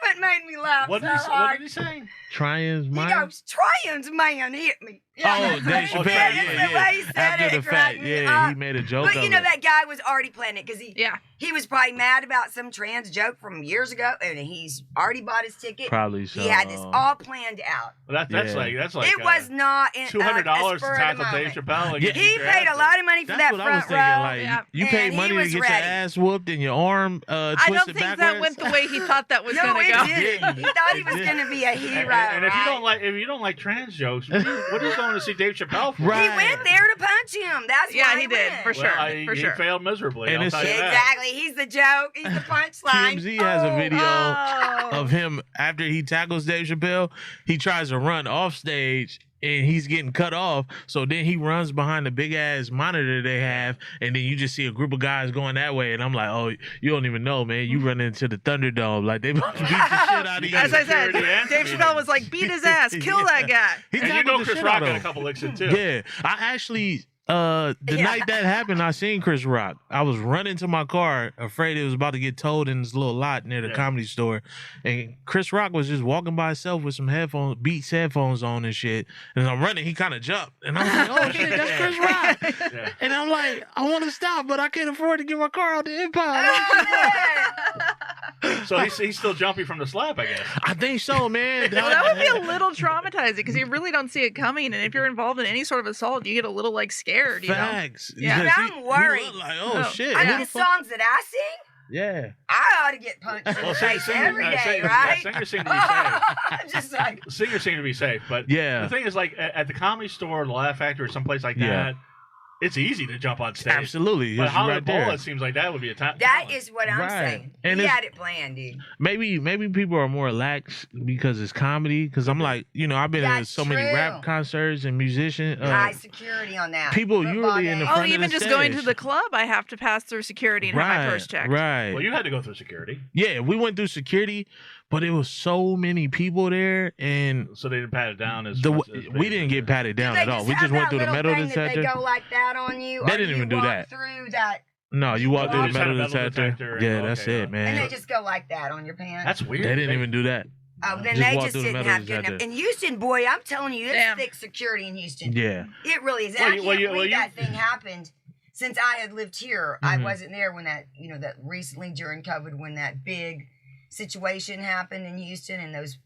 what made me laugh What so did he hard. say? Trians, He mine. goes, Trans man hit me. Oh, Dave Chapelle, That's the way he said After it. the It fact, cracked me yeah, up. he made a joke But of you know it. that guy was already planning it because Yeah. he was probably mad about some trans joke from years ago, and he's already bought his ticket. Probably so. He had this all planned out. Well, that's Yeah. like It was not in $200 to spur of the tackle Dave moment. Chappelle. and Yeah. get He your paid ass a lot of money for That's that what I was front thinking. row. Like, Yeah. you And paid he money to was get ready. your ass whooped and your arm I twisted don't think backwards. that went the way he thought that was No, going to it go. didn't. He thought he It was did. going to be a hero. And if right? you don't like trans jokes, what are you going to see Dave Chappelle for? Right. He went there to punch him. That's Yeah, why he did, went. for sure. He failed miserably. And I'll it's- tell you that. Exactly. He's the joke. He's the punchline. TMZ has a video Oh. of him after he tackles Dave Chappelle. He tries to run off stage and he's getting cut off. So then he runs behind the big ass monitor they have, and then you just see a group of guys going that way. And I'm like, oh, you don't even know, man. You run into the Thunderdome. Like, they about to beat the shit out of you. As I said, Security and Dave comedians. Chappelle was like, beat his ass, kill that guy. He And you tackled know the Chris shit Rock out of got a him. couple licks in too. Yeah, I actually the Yeah. night that happened, I seen Chris Rock. I was running to my car, afraid it was about to get towed in this little lot near the Yeah. Comedy Store, and Chris Rock was just walking by himself with some headphones, Beats headphones on and shit. And I'm running, he kind of jumped, and I'm like, "Oh shit, that's Chris Rock!" Yeah. And I'm like, "I want to stop, but I can't afford to get my car out the impound." So he's still jumpy from the slap, I guess. I think so, man. Well, that would be a little traumatizing because you really don't see it coming, and if you're involved in any sort of assault, you get a little like scared. You know? Facts. Yeah. Because I'm worried. looked like, oh No. shit. I who mean, the the fuck- songs that I sing, Yeah. I ought to get punched in the face every day, right? Singers seem to be safe. I'm just like, Singers seem to be safe, but Yeah. the thing is, like at the Comedy Store, the Laugh Factory, or someplace like Yeah. that, it's easy to jump on stage. Absolutely. But It's Hollywood right there. Bowl, it seems like that would be a time. that is what I'm Right. saying. And He it's- had it planned, dude. Maybe people are more lax because it's comedy. Because I'm like, I've been to That's so many true. rap concerts and musician. High security on that. people Football usually in the game. front Oh, of even the just going to stage. the club, I have to pass through security and have my purse checked. Right. Well, you had to go through security, Yeah, we went through security, but it was so many people there, and so they didn't pat it down as we didn't get patted Do down they at all. We have just went that through the little metal thing detector. That they go like that on you? They or didn't you even do walk that. Through that, No, you walk Oh, through you the just had metal a metal detector. detector and- Yeah, that's okay, it, yeah. and man. they just go like that on your pants. That's weird. They didn't even do that. Oh, then Just they walk just through the didn't metal have good enough. detector. In Houston, boy, I'm telling you, it's Damn. thick security in Houston. Yeah. It really is. Well, I you- can't well, you- believe well, that thing happened. Since I had lived here, I Mhm. wasn't there when that recently during COVID when that big situation happened in Houston and those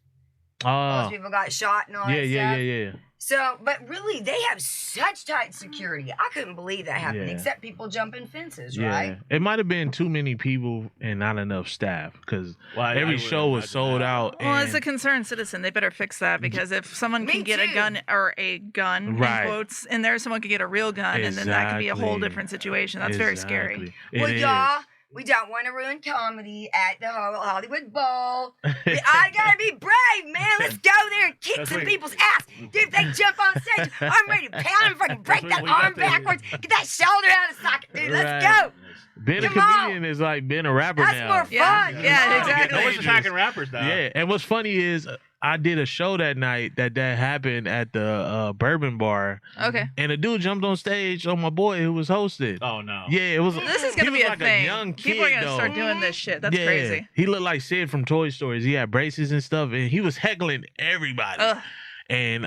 Oh, people got shot and all yeah, that yeah, stuff. yeah. So, but really, they have such tight security. I couldn't believe that happened, Yeah. except people jumping fences, Yeah, right? it might have been too many people and not enough staff because Well, I every would show was imagine sold that. out. Well, as a and- concerned citizen, they better fix that because if someone Me can get a too. gun or a gun Right. in quotes in there, someone could get a real gun, and then that could be a whole Exactly. different situation. That's very scary. Exactly. Well, It is. y'all, we don't want to ruin comedy at the Hollywood Bowl. I gotta be brave, man. Let's go there and kick That's some what- people's ass. Dude, if they jump on stage, I'm ready to pound and fucking break That's that what we got arm to- backwards. Get that shoulder out of socket, dude. Let's Right. go. Being a Come on. comedian is like being a rapper That's now. more Yeah. fun. Yeah, Come on. exactly. No one's Dangerous. attacking rappers now. Yeah, and what's funny is I did a show that night that happened at the Bourbon Bar, Okay. and a dude jumped on stage on my boy who was hosted. Oh no. Yeah, it was. This is he gonna was be a like thing. young People are kid, gonna though. start doing this shit. That's Yeah, crazy. He looked like Sid from Toy Stories. He had braces and stuff, and he was heckling everybody. Ugh. And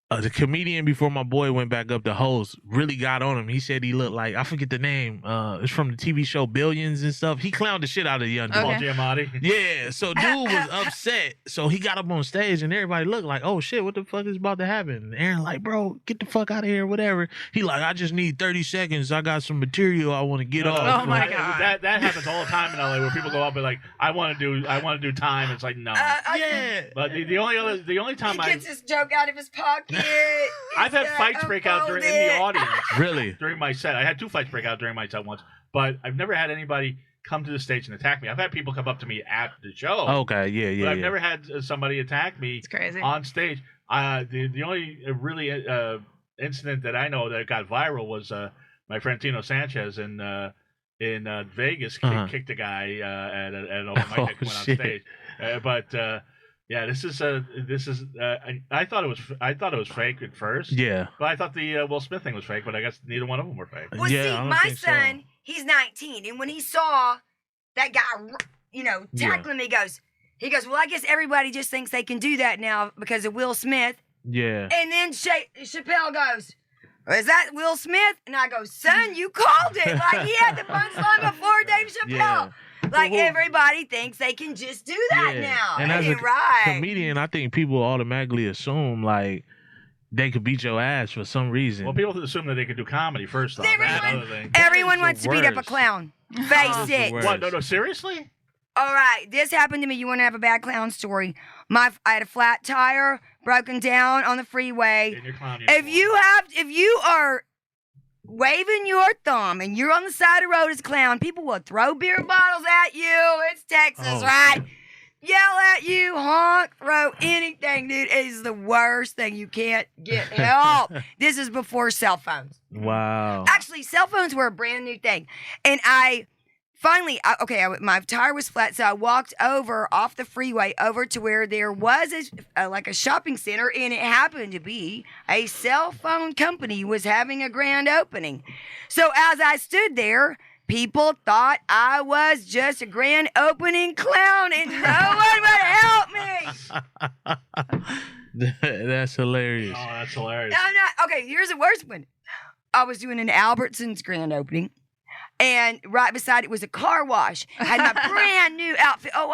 the comedian before my boy went back up to host really got on him. He said he looked like, I forget the name. It's from the TV show Billions and stuff. He clowned the shit out of the young dude. Paul Okay. Giamatti. Yeah, so dude was upset. So he got up on stage and everybody looked like, oh shit, what the fuck is about to happen? And Aaron like, bro, get the fuck out of here, whatever. He like, I just need 30 seconds. I got some material I want to get off. Oh, my God. That happens all the time in LA where people go up and like, I want to do time. It's like no. Yeah. But the only time He I gets his joke out of his pocket. I've had fights break out in the audience Really? during my set. I had 2 fights break out during my set once, but I've never had anybody come to the stage and attack me. I've had people come up to me after the show. Okay, yeah. But I've never had somebody attack me It's crazy. on stage. The only really incident that I know that got viral was my friend Tino Sanchez in Vegas kicked a guy at an open mic that went on stage. Yeah, this is I thought it was fake at first. Yeah. But I thought the Will Smith thing was fake, but I guess neither one of them were fake. Well, see, my son, he's 19, and when he saw that guy, tackling me, he goes, well, I guess everybody just thinks they can do that now because of Will Smith. Yeah. And then Chappelle goes, is that Will Smith? And I go, son, you called it. Like, he had the punchline before Dave Chapelle. Yeah. Like, everybody thinks they can just do that now. And as a comedian, I think people automatically assume, like, they could beat your ass for some reason. Well, people assume that they could do comedy, first off. Everyone wants to beat up a clown. Face it. What? No, seriously? All right, this happened to me. You want to have a bad clown story? I had a flat tire, broken down on the freeway. If you are waving your thumb and you're on the side of the road as a clown, people will throw beer bottles at you. It's Texas, right? Yell at you, honk, throw anything, dude. It is the worst thing. You can't get help. This is before cell phones. Wow. Actually, cell phones were a brand new thing. And finally, my tire was flat, so I walked over off the freeway over to where there was a shopping center, and it happened to be a cell phone company was having a grand opening. So as I stood there, people thought I was just a grand opening clown, and no one would help me. That's hilarious. Oh, that's hilarious. Okay, here's the worst one. I was doing an Albertsons grand opening. And right beside it was a car wash. I had my brand new outfit. Oh,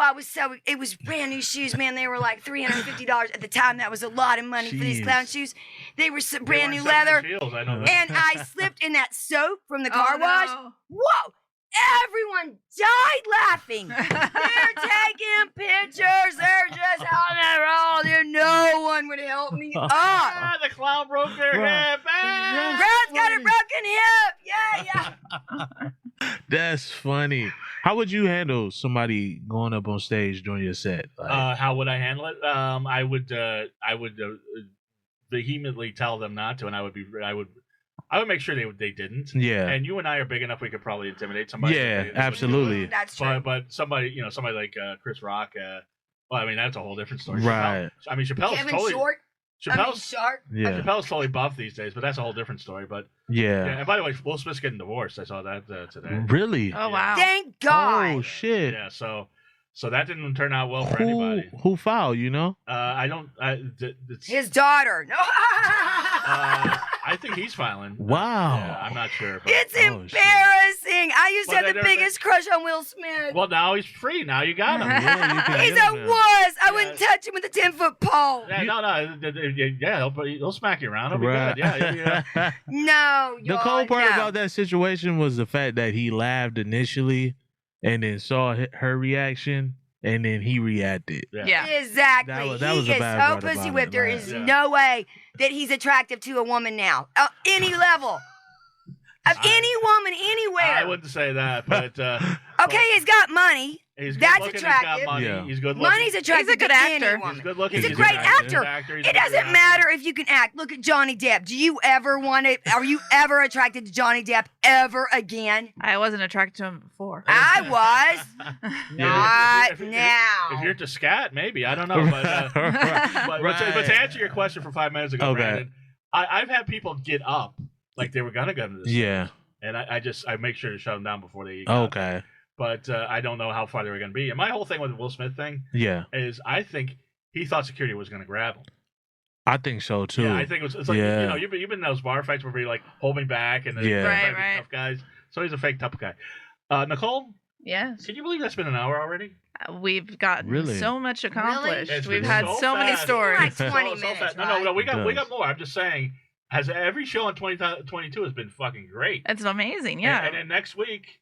it was brand new shoes, man. They were like $350 at the time. That was a lot of money for these clown shoes. They were brand new leather. I know that. And I slipped in that soap from the car wash. Whoa! Everyone died laughing. They're taking pictures. They're just on their own. No one would help me up. The clown broke their hip. Ratt's got a broken hip. Yeah. That's funny. How would you handle somebody going up on stage during your set? How would I handle it? I would vehemently tell them not to, and I would make sure they didn't. Yeah. And you and I are big enough; we could probably intimidate somebody. Yeah, absolutely. That's true. But somebody like Chris Rock. Well, I mean, that's a whole different story. Right. Chappelle's Kevin totally Short. Sharp. Yeah. Chappelle's totally buff these days, but that's a whole different story. But yeah. And by the way, Will Smith's getting divorced. I saw that today. Really? Oh wow! Thank God. Oh shit. Yeah. So that didn't turn out well for anybody. Who filed? You know? I don't. His daughter. No. I think he's filing. Wow. Yeah, I'm not sure. But, it's embarrassing. I used to have the biggest crush on Will Smith. Well, now he's free. Now you got him. He's a wuss. I wouldn't touch him with a 10-foot pole. Yeah, he'll smack you around. He'll be good. Yeah. No. The cool part about that situation was the fact that he laughed initially and then saw her reaction. And then he reacted. Yeah. Exactly. That was he a is bad so part pussy about whipped. it, There right? is no way that he's attractive to a woman now. Any level. Of any woman, anywhere. I wouldn't say that, but... okay, he's got money. He's That's looking, attractive. He's got money. Yeah. He's good looking. Money's attractive. He's a good to actor. any woman. He's good looking. He's a great actor. It doesn't matter if you can act. Look at Johnny Depp. Do you ever want to? Are you ever attracted to Johnny Depp ever again? I wasn't attracted to him before. I was. Not now. If you're to scat, maybe. I don't know. But to answer your question from 5 minutes ago, Brandon, I've had people get up like they were going to go to this. Yeah. And I make sure to shut them down before they eat. Okay. But I don't know how far they were going to be. And my whole thing with the Will Smith thing is I think he thought security was going to grab him. I think so, too. Yeah, I think it's like, you've been in those bar fights where you're like, hold me back. And then right. tough guys. So he's a fake tough guy. Nicole? Yes. Can you believe that's been an hour already? We've gotten so much accomplished. Really? We've had so many stories. Like 20 minutes. No, we got more. I'm just saying, as every show in 2022 has been fucking great. It's amazing, yeah. And then next week,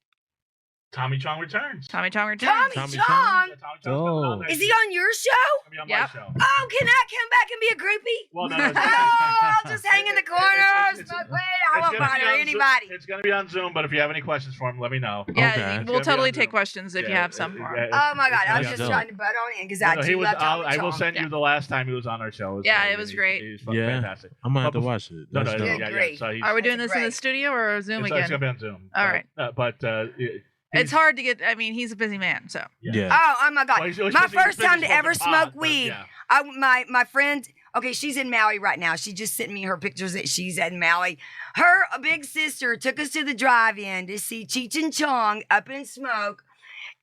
Tommy Chong returns. Tommy Chong returns. Tommy Chong? Yeah, Tommy Chong's coming Oh. on next Is he week. on your show? He's gonna be on Yep. my show. Oh, can I come back and be a groupie? Well, no. Oh, I'll just hang in the corner, smoke weed. I won't bother anybody. It's going to be on Zoom, but if you have any questions for him, let me know. Yeah, Okay. we'll It's gonna totally be on take Zoom. questions if you have some for him. Oh my God, I was Yeah, just dope. trying to butt on in because I No, do love Tommy I will Chong. send you the last time he was on our show. Yeah, it was great. He's Yeah. fantastic. I'm gonna have to But watch it. No, That's no, dope. Yeah, yeah. great. So he's, Are we doing That's this in the great. studio or Zoom it's again? going to be on Zoom. All right. He's- It's hard to get. I mean, he's a busy man, so. Yeah. Oh my God, Well, he's my busy- first he's time busy to ever smoking pot, smoke but weed. yeah. My friend, okay, she's in Maui right now. She just sent me her pictures that she's at Maui. Her big sister took us to the drive-in to see Cheech and Chong Up in Smoke.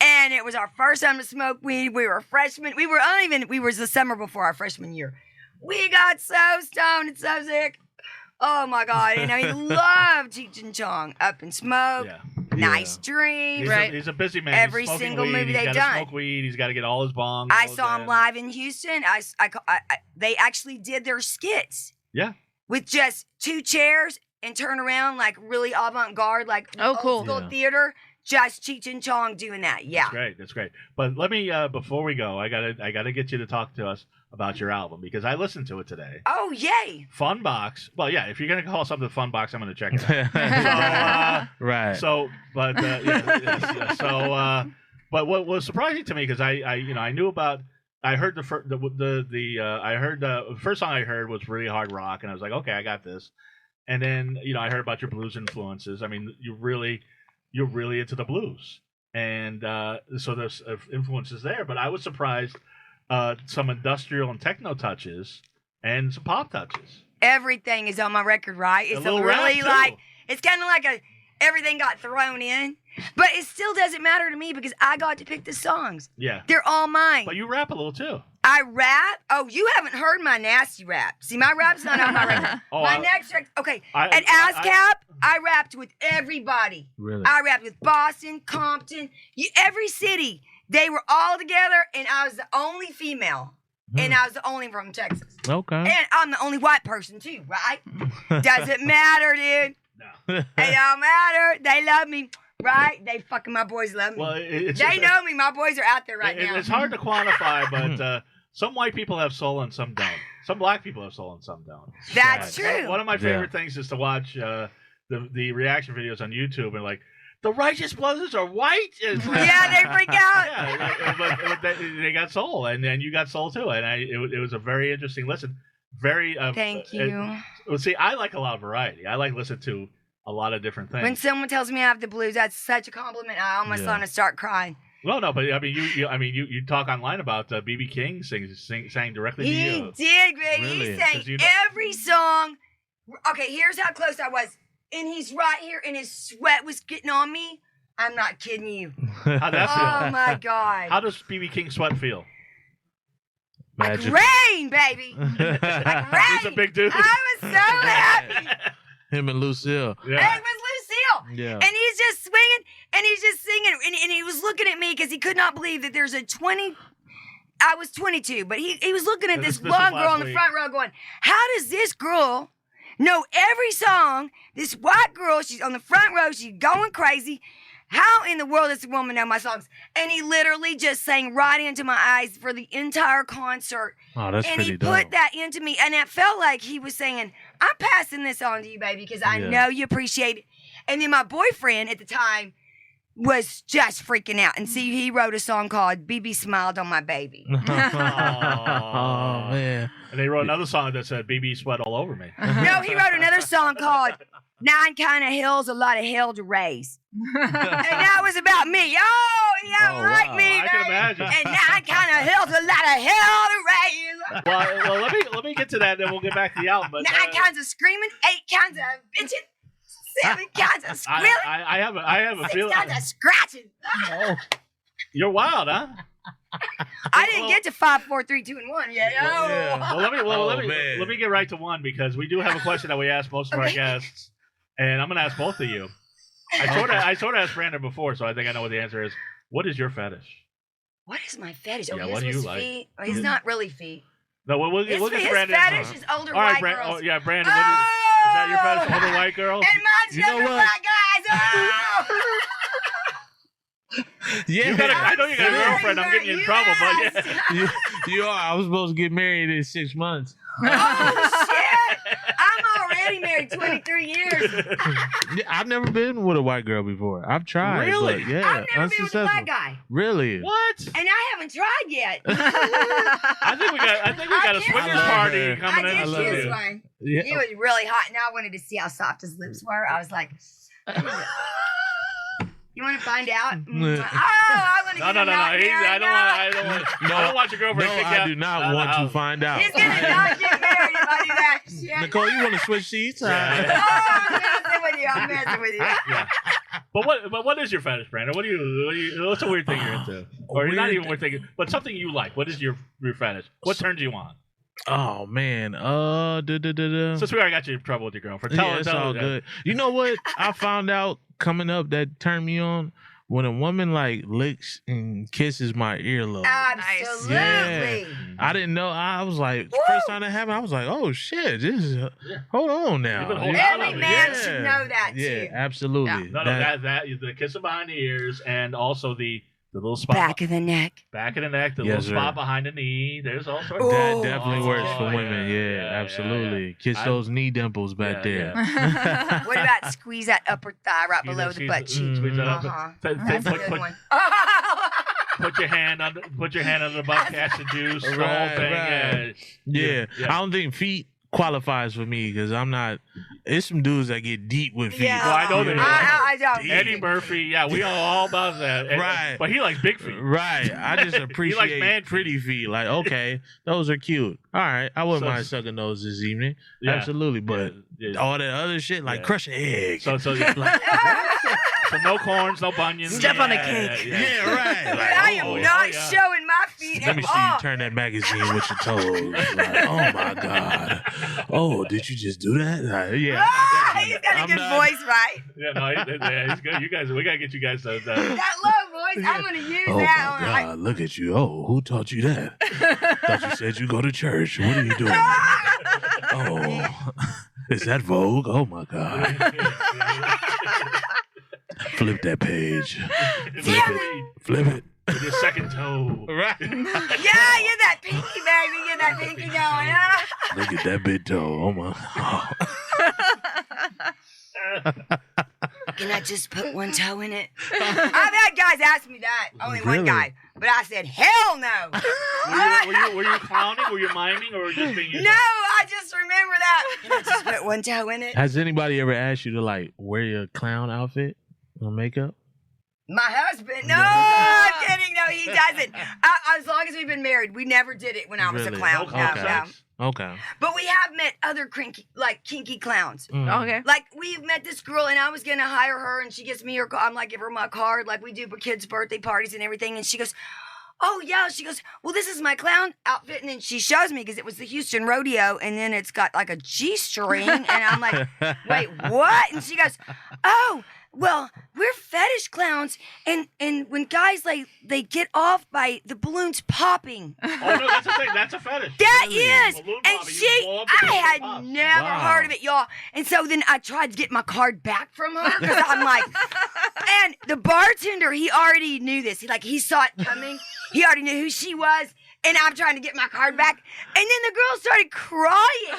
And it was our first time to smoke weed. We were freshmen. We was the summer before our freshman year. We got so stoned and so sick. Oh my God. And I love Cheech and Chong Up in Smoke. Yeah. Nice dreams. Right. He's a busy man. Every He's smoking single weed. movie He's they've gotta done. Smoke weed. He's got to get all his bongs. I all saw his him live in Houston. They actually did their skits. Yeah. With just 2 chairs and turn around like really avant-garde, like Oh, cool. old school Yeah. theater. Just Cheech and Chong doing that. Yeah. That's great. But let me before we go, I gotta get you to talk to us about your album because I listened to it today. Oh, yay. Fun Box. Well, yeah, if you're gonna call something Fun Box, I'm gonna check it out. Right. But what was surprising to me because I knew about. I heard the first song I heard was really hard rock, and I was like, okay, I got this. And then I heard about your blues influences. I mean, you're really into the blues, and so there's influences there. But I was surprised some industrial and techno touches and some pop touches. Everything is on my record, right? It's little rap, really too. like, it's kind of like everything got thrown in. But it still doesn't matter to me because I got to pick the songs. Yeah, They're all mine. but you rap a little too. I rap. Oh, you haven't heard my nasty rap. See, my rap's not on my record. Oh, My next track, okay. I- At ASCAP, I rapped with everybody. Really? I rapped with Boston, Compton, every city. They were all together, and I was the only female. And I was the only from Texas. Okay. And I'm the only white person, too, right? Doesn't matter, dude. No. It don't matter. They love me, right? They fucking, my boys love me. Well, They know me. My boys are out there right now. It's hard to quantify, but some white people have soul and some don't. Some black people have soul and some don't. That's Yeah. true. One of my favorite things is to watch the reaction videos on YouTube and like the righteous brothers are white. It's like- Yeah, they freak out. Yeah, but they got soul, and you got soul too, and it was a very interesting listen. Very. Thank you. Well, see, I like a lot of variety. I like listen to a lot of different things. When someone tells me I have the blues, that's such a compliment. I almost want to start crying. Well, no, but I mean, you talk online about B.B. King sang directly to He you. did, great. Really? He sang 'Cause you- every song. Okay, here's how close I was. And he's right here, and his sweat was getting on me. I'm not kidding you. How'd that feel? Oh, my God. How does B.B. King sweat feel? Like Magic. rain, baby. Like rain. He's a big dude. I was so happy. Him and Lucille. Yeah. It was Lucille. Yeah. And he's just swinging, and he's just singing, and he was looking at me because he could not believe that there's a 20. I was 22, but he was looking at Yeah, this this was blonde girl last in the week. front row going, how does this girl know every song? This white girl, she's on the front row, she's going crazy. How in the world does this woman know my songs? And he literally just sang right into my eyes for the entire concert. Oh, that's And pretty he dope. put that into me, and it felt like he was saying, I'm passing this on to you, baby, because I Yeah. know you appreciate it. And then my boyfriend at the time was just freaking out. And see, he wrote a song called BB Smiled on My Baby. oh man. And they wrote another song that said "BB sweat all over me." No, he wrote another song called 9 Kind of Hills, A Lot of Hell to Raise. And that was about me. Oh, he don't Oh, like wow. me, I can baby. imagine. And 9 Kind of Hills, A Lot of Hell to Raise. Well, let me get to that, then we'll get back to the album. But 9 kinds of screaming, 8 kinds of bitching, 7 kinds of squealing, I have a 6 feeling. kinds of scratching. You're wild, huh? I didn't get to 5, 4, 3, 2, and 1 yet. Oh. Yeah. Well, Oh, man. let me get right to one because we do have a question that we ask most of our Okay. guests, and I'm going to ask both of you. I sort of asked Brandon before, so I think I know what the answer is. What is your fetish? What is my fetish? Oh, Yeah, his what do you was like? feet. Oh, he's not really feet. No, we'll His, get his Brandon. fetish is older All right, white Brandon. girls. Oh, yeah, Brandon. Is that your fetish, older white girls? And mine's You know younger what? black guys. Oh! Yeah, I know you got a girlfriend. I'm getting you in trouble, but yeah. you are. I was supposed to get married in 6 months. Oh shit! I'm already married 23 years. Yeah, I've never been with a white girl before. I've tried. Really? But yeah, I've never been with a unsuccessful. black guy. Really? What? And I haven't tried yet. I think we got a swingers party coming I in. did kiss one. Yeah. He was really hot, and I wanted to see how soft his lips were. I was like, "You want to find out?" I want to. No. I don't want your girlfriend. No, I do not want to find out. He's gonna not get married if I do that shit. Nicole, you want to switch seats? Yeah. I'm messing with you. Yeah. But what is your fetish, Brandon? What's a weird thing you're into? Or not even weird thing, but something you like. What is your fetish? What turns you on? Oh man, Since we already got you in trouble with your girlfriend, it's all good. You know what? I found out coming up that turned me on when a woman like licks and kisses my earlobe. Absolutely. Yeah. I didn't know. I was like, first time that happened, I was like, oh shit, this is. Hold on now. Every man should know that too. Yeah, absolutely. No, that the kissing behind the ears, and also the little spot Back of the neck, the little spot behind the knee. There's all sorts. That definitely works for women. Yeah, absolutely. Kiss those knee dimples back there. Yeah. What about squeeze that upper thigh right below the butt cheek? Squeeze that up. That's a good one. Put your hand under the butt, catch the juice, the whole thing. Right. Yeah. I don't think feet qualifies for me because I'm not. It's some dudes that get deep with feet. Yeah. Well, I know that. I don't. Eddie Murphy, yeah, we are all about that. Right. But he likes big feet. Right. I just appreciate pretty feet. Like, okay, those are cute. All right. I wouldn't mind sucking those this evening. Yeah. Absolutely. But all that other shit, like crush an egg. So no corns, no bunions. Step on a cake. Yeah, right. Like, I am not showing my feet Let me see you turn that magazine with your toes. Like, oh my God. Oh, did you just do that? Yeah. He's got a good voice, right? Yeah, no, he's good. You guys, we gotta get you guys that low voice. I'm gonna use that. Oh my God! Look at you. Oh, who taught you that? Thought you said you go to church. What are you doing? Oh, is that Vogue? Oh my God! Flip that page. Flip it. With your second toe. Right. Yeah, you're that pinky, baby. You're that pinky going. Look at that big toe. Oh my. Can I just put one toe in it? I've had guys ask me that. Only one guy. But I said, hell no. Were you clowning? Were you miming? Or just being yourself? No, I just remember that. Can I just put one toe in it? Has anybody ever asked you to like wear your clown outfit or makeup? My husband. No, I'm kidding. No, he doesn't. As long as we've been married, we never did it when I was a clown. Okay. But we have met other kinky clowns. Okay. Like, we've met this girl, and I was going to hire her, and she gives me her I'm like, give her my card, like we do for kids' birthday parties and everything. And she goes, oh, yeah. She goes, well, this is my clown outfit. And then she shows me, because it was the Houston Rodeo, and then it's got like a G-string. And I'm like, wait, what? And she goes, oh, well, we're fetish clowns, and when guys they get off by the balloons popping. Oh no, that's a thing. That's a fetish. That is, and I had never heard of it, y'all. And so then I tried to get my card back from her because I'm like, and the bartender, he already knew this. He saw it coming. He already knew who she was. And I'm trying to get my card back. And then the girl started crying.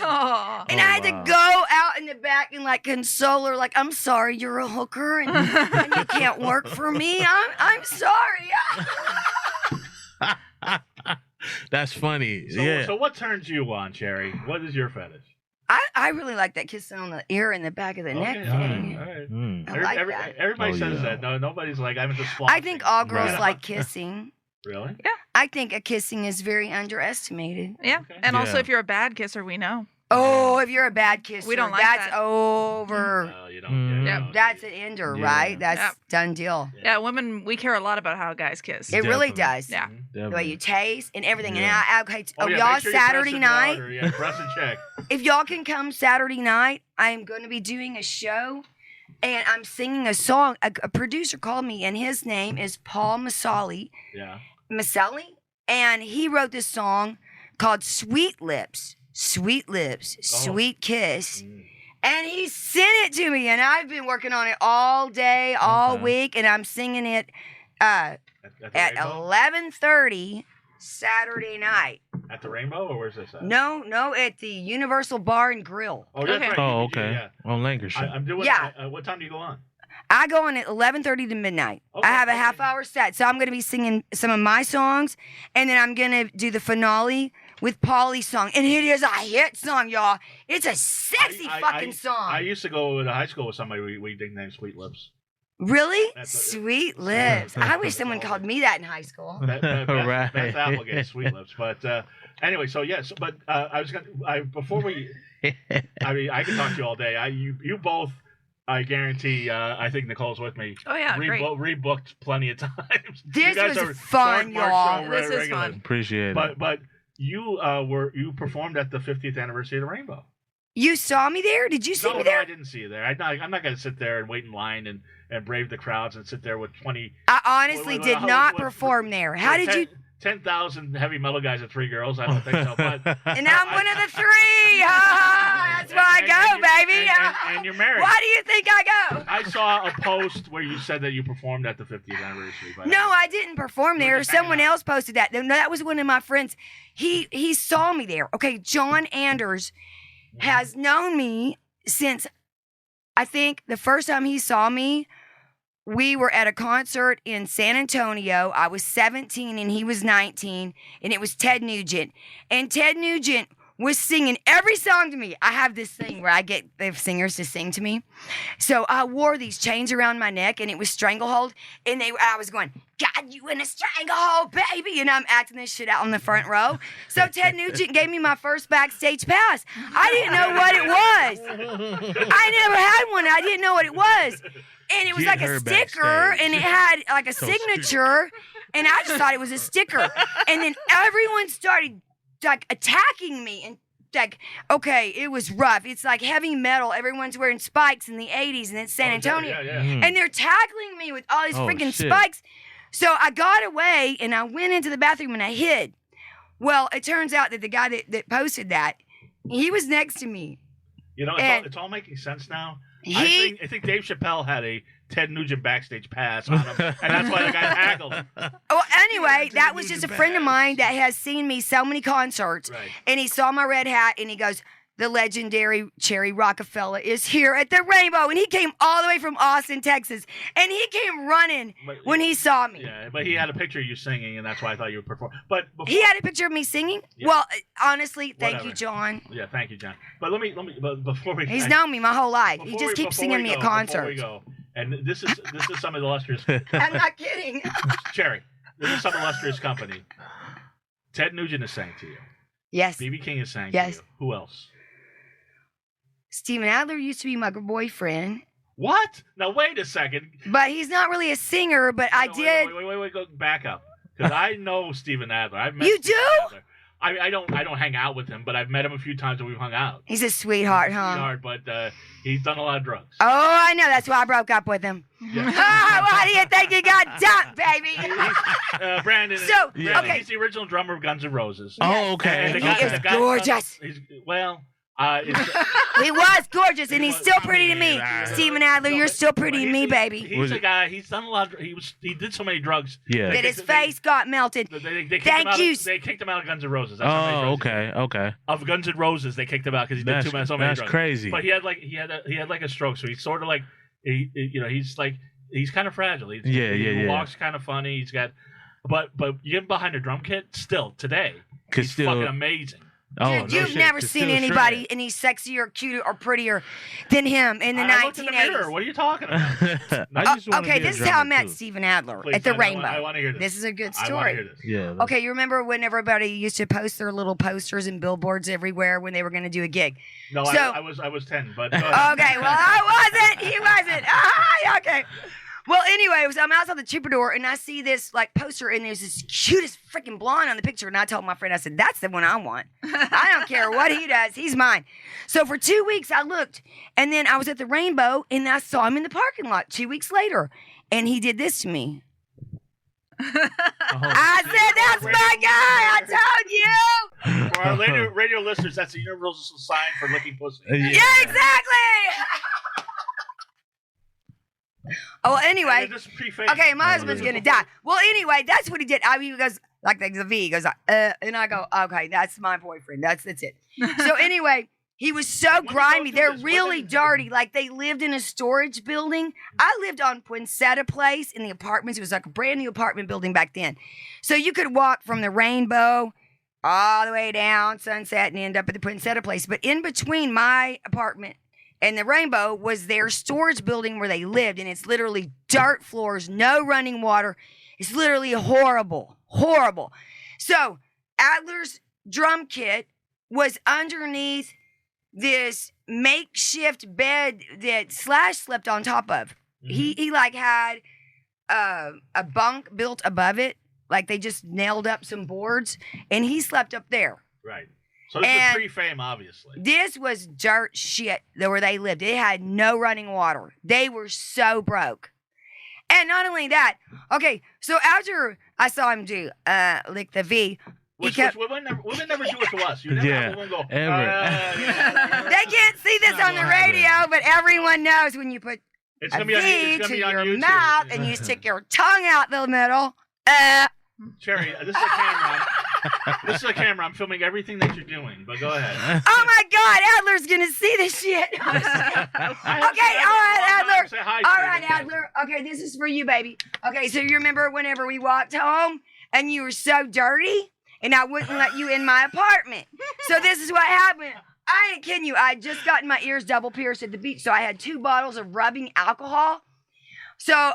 And I had to go out in the back and like console her, like, I'm sorry, you're a hooker and you can't work for me. I'm sorry. That's funny. So what turns you on, Cheri? What is your fetish? I really like that kissing on the ear and the back of the neck thing. All right. I like that. Everybody says that. No, nobody's like, I'm just flossing. I think all girls like kissing. Really? Yeah. I think a kissing is very underestimated. Yeah. Okay. And also, if you're a bad kisser, we know. Oh, if you're a bad kisser, we don't like that's over. No, you don't. That's an ender, right? That's done deal. Yeah, women, we care a lot about how guys kiss. It really does. Yeah. The way you taste and everything. Yeah. And y'all, Saturday night. Press and check. If y'all can come Saturday night, I'm going to be doing a show. And I'm singing a song. A producer called me, and his name is Paul Maselli. Yeah. Maselli. And he wrote this song called Sweet Lips. Sweet Lips, Sweet Kiss. And he sent it to me, and I've been working on it all day, all week, and I'm singing it At Rainbow? 11:30 Saturday night. At the Rainbow, or where's this at? No, at the Universal Bar and Grill. Oh, that's right. Oh, UBG, okay. Yeah. On Lancashire. I'm doing. Yeah. What time do you go on? I go on at 11:30 to midnight. Okay, I have a okay. half-hour set, so I'm going to be singing some of my songs, and then I'm going to do the finale with Paulie's song, and it is a hit song, y'all. It's a sexy fucking song. I used to go to high school with somebody we nicknamed Sweet Lips. Really? That's a- Sweet Lips. I wish someone called me that in high school. Beth Right. Applegate, Sweet Lips. But anyway, so yes, but I was gonna. Before we, I mean, I could talk to you all day. You both. I guarantee. I think Nicole's with me. Oh yeah, great. Rebooked plenty of times. This You guys was are fun, Mark y'all. show This is regulars. fun. Appreciate it. But you performed at the 50th anniversary of the Rainbow. You saw me there? Did you see No, me there? I didn't see you there. I'm not going to sit there and wait in line and brave the crowds and sit there with 20. I honestly Wait, did what- not what- perform there. How did you? 10,000 heavy metal guys and 3 girls. I don't think so. But And I'm one of the 3. That's where I go, baby. And you're married. Why do you think I go? I saw a post where you said that you performed at the 50th anniversary. But No, I didn't perform You were there. just hanging Someone out. else posted that. No, that was one of my friends. He saw me there. Okay, John Anders has known me since I think the first time he saw me, we were at a concert in San Antonio. I was 17 and he was 19, and it was Ted Nugent. And Ted Nugent was singing every song to me. I have this thing where I get the singers to sing to me. So I wore these chains around my neck, and it was Stranglehold. And I was going, got you in a stranglehold, baby. And I'm acting this shit out on the front row. So Ted Nugent gave me my first backstage pass. I didn't know what it was. I never had one. I didn't know what it was. And it was Get like a her sticker, backstage. and it had like a So signature. And I just thought it was a sticker. And then everyone started like attacking me, and like, okay, it was rough. It's like heavy metal. Everyone's wearing spikes in the 80s, and it's San Antonio. Yeah. And they're tackling me with all these Oh, freaking shit. spikes. So I got away, and I went into the bathroom, and I hid. Well, it turns out that the guy that posted that, he was next to me. You know, And it's all making sense now. He, I think Dave Chapelle had a Ted Nugent backstage pass on him, and that's why the guy tackled him. well, anyway, Ted that was just a Nugent friend of badge. mine that has seen me so many concerts, Right. and he saw my red hat, and he goes, the legendary Cheri Rockafella is here at the Rainbow, and he came all the way from Austin, Texas, and he came running But, when he saw me. Yeah, but he had a picture of you singing, and that's why I thought you would perform. But before, He had a picture of me singing. Yeah. Well, honestly, thank Whatever. you, John. yeah, thank you, John. But but before we, He's known me my whole life. He before just we- keeps before singing we me at go, before we concerts. go, and this is some illustrious I'm not kidding. Cherry. This is some illustrious company. Ted Nugent is saying to you. Yes. BB King is saying Yes. to you. Who else? Steven Adler used to be my boyfriend, What? Now wait a second. but he's not really a singer, but I No, did. Wait, go back up. Because I know Steven Adler. I've met You Steven do? Adler. I don't hang out with him, but I've met him a few times and we've hung out. He's a sweetheart, huh? Sweetheart, but he's done a lot of drugs. Oh, I know. That's why I broke up with him. Yeah. Oh, why do you think you got dumped, baby? Brandon. So, Brandon, okay. He's the original drummer of Guns N' Roses. Oh, okay. And the He guy- is the guy- gorgeous. He was gorgeous, and He he's was- still pretty to me. Yeah. Steven Adler, you're still pretty to me, baby. He's a guy. He's done a lot. He did so many drugs. Yeah. That his face got melted. They kicked Thank him out you. They kicked him out of Guns N' Roses. That's how many Oh, drugs he did. okay. Of Guns N' Roses, they kicked him out because he did so many That's drugs. crazy. But he had like a stroke, so he's sort of like he's kind of fragile. He walks kind of funny. He's got, but you get him behind a drum kit still today. He's fucking amazing. Oh, Dude, no you've shit. never It's seen still anybody shredded. any sexier, cuter, or prettier than him in the I looked in the mirror. 1980s. What are you talking about? I just wanna Okay, be a this is how I drummer, met too. Steven Adler Please, at the I Rainbow. want to hear this. This is a good I want to story. hear this. Yeah. Okay, you remember when everybody used to post their little posters and billboards everywhere when they were going to do a gig? No, So- I was 10, but go ahead. Okay, well, I wasn't. He wasn't. Ah, okay. Well, anyway, I'm outside the Troubadour, and I see this like poster, and there's this cutest freaking blonde on the picture. And I told my friend, I said, that's the one I want. I don't care what he does. He's mine. So for 2 weeks, I looked, and then I was at the Rainbow, and I saw him in the parking lot 2 weeks later, and he did this to me. I said, that's my guy. I told you. For our radio listeners, that's a universal sign for licking pussy. Yeah, exactly. Oh, anyway. Okay, my Oh, husband's gonna die. Well, anyway, that's what he did. He goes like the V. He goes, and I go, okay, that's my boyfriend. That's it. So anyway, he was so grimy. They're really dirty. Like they lived in a storage building. I lived on Poinsettia Place in the apartments. It was like a brand new apartment building back then. So you could walk from the Rainbow all the way down Sunset and end up at the Poinsettia Place. But in between my apartment and the Rainbow was their storage building where they lived. And it's literally dirt floors, no running water. It's literally horrible. Horrible. So Adler's drum kit was underneath this makeshift bed that Slash slept on top of. Mm-hmm. He like had a bunk built above it. Like they just nailed up some boards and he slept up there. Right. So this was pre-fame, obviously. This was dirt shit where they lived. It had no running water. They were so broke. And not only that, okay, so after I saw him do Lick the V, women never do it to us. You never have a woman go, ever. They can't see this on the radio, but everyone knows when you put a V to your mouth and you stick your tongue out the middle. Cheri, this is a camera. This is a camera. I'm filming everything that you're doing, but go ahead. Oh my God, Adler's gonna see this shit. Okay, all right, Adler. All right, Adler. Okay, this is for you, baby. Okay, so you remember whenever we walked home and you were so dirty and I wouldn't let you in my apartment. So this is what happened. I ain't kidding you. I had just gotten my ears double pierced at the beach, so I had 2 bottles of rubbing alcohol. So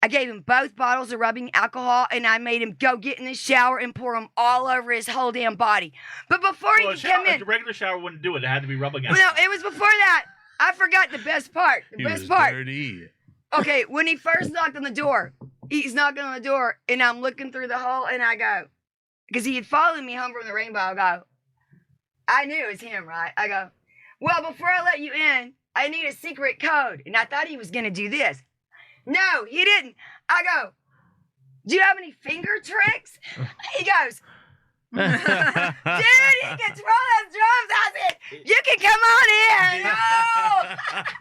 I gave him both bottles of rubbing alcohol, and I made him go get in the shower and pour them all over his whole damn body. But before he could come in... A regular shower wouldn't do it. It had to be rubbing alcohol. No, it was before that. I forgot the best part. He was dirty. Okay, when he first knocked on the door, he's knocking on the door, and I'm looking through the hole, and I go... Because he had followed me home from the Rainbow. I go... I knew it was him, right? I go... Well, before I let you in, I need a secret code. And I thought he was going to do this. No, he didn't. I go, do you have any finger tricks? He goes, dude, he can twirl those drums. I said, you can come on in.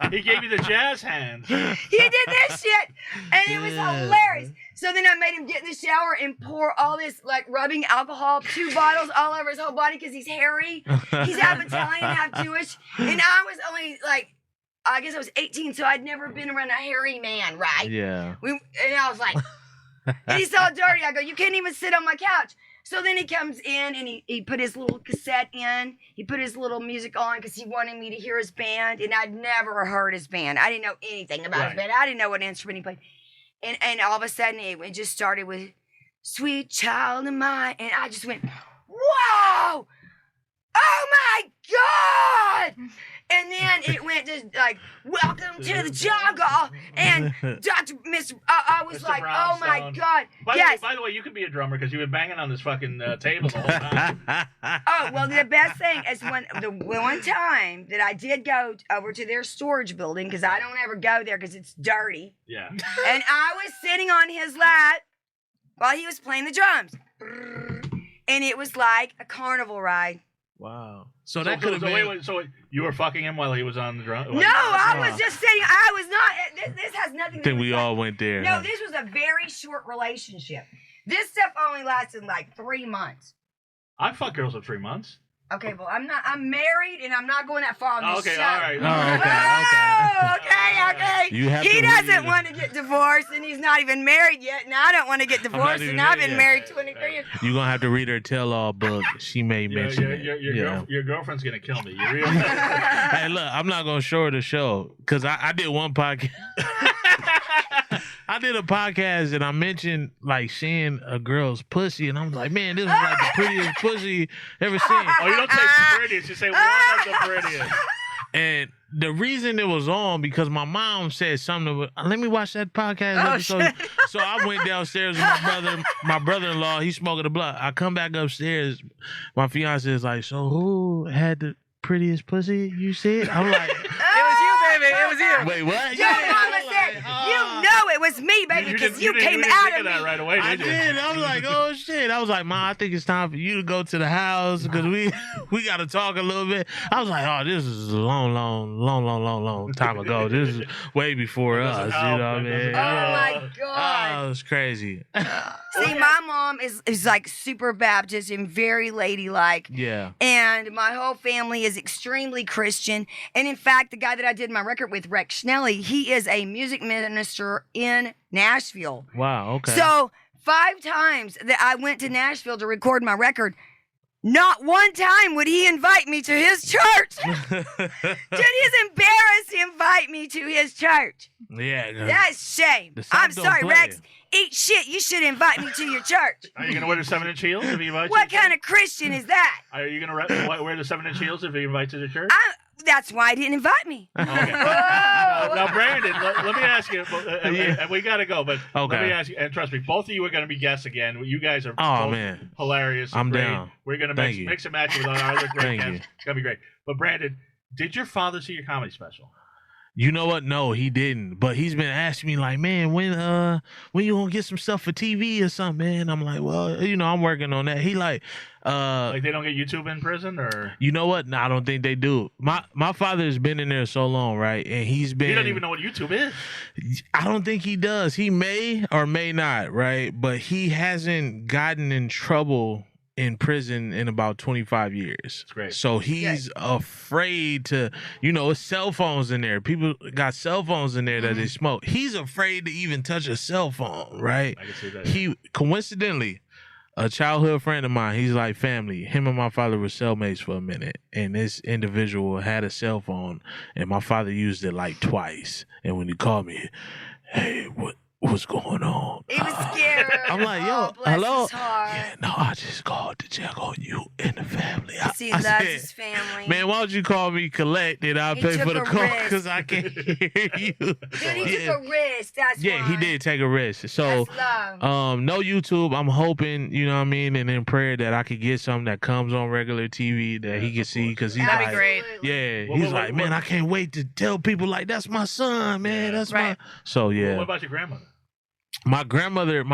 No. He gave you the jazz hands. He did this shit, and it was hilarious. So then I made him get in the shower and pour all this, like, rubbing alcohol, 2 bottles all over his whole body because he's hairy. He's half Italian, half Jewish. And I was only, like, I guess I was 18, so I'd never been around a hairy man, right? Yeah. And I was like, and he's all dirty. I go, you can't even sit on my couch. So then he comes in and he put his little cassette in. He put his little music on because he wanted me to hear his band. And I'd never heard his band. I didn't know anything about his band. I didn't know what instrument he played. And all of a sudden it just started with Sweet Child of Mine. And I just went, whoa! Oh my God! And then it went to like, welcome to the jungle. And I was like, oh my God. By the way, you could be a drummer because you've been banging on this fucking table the whole time. Oh, well, the best thing is the one time that I did go over to their storage building, because I don't ever go there because it's dirty. Yeah. And I was sitting on his lap while he was playing the drums. And it was like a carnival ride. Wow. So that could have been... Wait, so you were fucking him while he was on the drum? No, I was just sitting... I was not... This has nothing to do with... we all went there. No, this was a very short relationship. This stuff only lasted like 3 months. I fucked girls for 3 months. Okay, well, I'm married and I'm not going that far on this show. Okay, all right. Okay. He doesn't want to get divorced and he's not even married yet, and I don't want to get divorced and I've been married 23 years. You're going to have to read her tell-all book. She may mention it. Your girlfriend's going to kill me. You realize? Hey, look, I'm not going to show her the show because I did one podcast. I did a podcast and I mentioned like seeing a girl's pussy, and I was like, man, this is like the prettiest pussy ever seen. Oh, you don't say prettiest, you say one of the prettiest. And the reason it was on because my mom said something. Let me watch that podcast episode. Shit. So I went downstairs with my brother-in-law. He's smoking a blunt. I come back upstairs. My fiance is like, so who had the prettiest pussy? You see it? I'm like, it was you, baby. It was you. Wait, what? Your mama said, you know it was me, baby, because you came out of me. That right away, I did. I was like, oh shit. I was like, Ma, I think it's time for you to go to the house because we got to talk a little bit. I was like, oh, this is a long time ago. This is way before us. You know what I mean? Oh my God. Oh, it was crazy. See, my mom is like super Baptist and very ladylike. Yeah. And my whole family is extremely Christian. And in fact, the guy that I did my record with, Rex Schnelly, he is a music minister in Nashville. Wow, okay. So 5 times that I went to Nashville to record my record, not one time would he invite me to his church. Dude, he's embarrassed to invite me to his church. Yeah. That's shame. I'm sorry, Rex. Eat shit. You should invite me to your church. Are you going to wear the 7-inch heels if he invites you? What kind of Christian is that? Are you going to wear the 7-inch heels if he invites you to church? That's why he didn't invite me. Okay. Now, Brandon, let me ask you, and we got to go, but let me ask you, and trust me, both of you are going to be guests again. You guys are both hilarious. I'm great. down. We're going to mix and match with our other great guests. It's going to be great. But Brandon, did your father see your comedy special? You know what? No, he didn't. But he's been asking me like, man, when you gonna get some stuff for TV or something, man? I'm like, well, I'm working on that. He like they don't get YouTube in prison, or you know what? No, I don't think they do. My father has been in there so long, right? And he doesn't even know what YouTube is. I don't think he does. He may or may not, right? But he hasn't gotten in trouble in prison in about 25 years. That's great. So he's afraid to, it's cell phones in there. People got cell phones in there that they smoke. He's afraid to even touch a cell phone, right? I can see that. He, coincidentally, a childhood friend of mine, he's like family. Him and my father were cellmates for a minute. And this individual had a cell phone, and my father used it like twice. And when he called me, hey, what's going on? He was scared. I'm like, yo, hello? Yeah, no, I just called to check on you and the family. He loves his family. Man, why don't you call me collect and I'll pay for the call because I can't hear you. Dude, he took a risk. That's why. He did take a risk. So, that's love. no YouTube. I'm hoping, you know what I mean, and in prayer that I could get something that comes on regular TV that he can see because he's That'd like, be great. Yeah, he's like, man, I can't wait to tell people like that's my son, man. That's my. So yeah. What about your grandmother? My grandmother,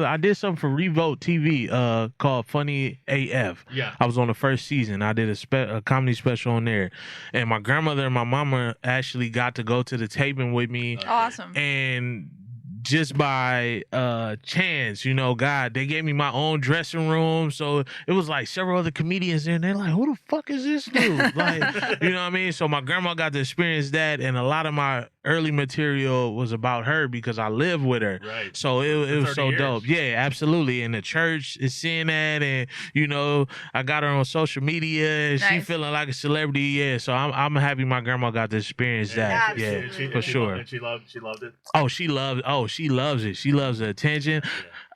I did something for Revolt TV called Funny AF. Yeah. I was on the first season. I did a comedy special on there. And my grandmother and my mama actually got to go to the taping with me. Awesome. And just by chance, God, they gave me my own dressing room. So it was like several other comedians there, and they're like, who the fuck is this dude? Like, you know what I mean? So my grandma got to experience that, and a lot of my early material was about her because I lived with her. Right. So it was so years. dope. Yeah, absolutely. And the church is seeing that, and I got her on social media, and she feeling like a celebrity. Yeah, so I'm happy my grandma got to experience that. Absolutely. For sure. And she loved it. She loves it. She loves the attention. Yeah.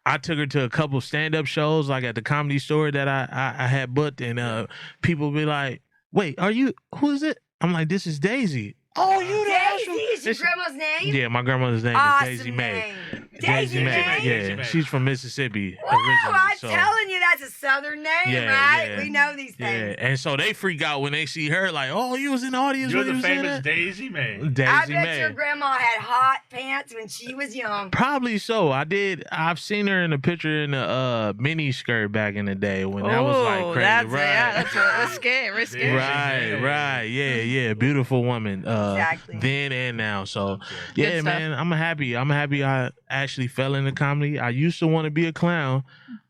I took her to a couple stand-up shows, like at the Comedy Store that I had booked, and people be like, "Wait, who is it?" I'm like, "This is Daisy." Oh, you Daisy is your grandma's name? Yeah, my grandmother's name is Daisy May. Daisy May. Yeah, she's from Mississippi Whoa, originally. I'm telling you, that's a Southern name, right? Yeah. We know these things. Yeah, and so they freak out when they see her, like, "Oh, you was in the audience." You're the famous Daisy May. Daisy I bet May. your grandma had hot pants when she was young. Probably so. I've seen her in a picture in a mini skirt back in the day when that was like crazy. That's scary. Risky. Right. Yeah. Beautiful woman. Exactly. Then and now. So Good yeah, stuff. man. I'm happy I actually fell into comedy. I used to want to be a clown.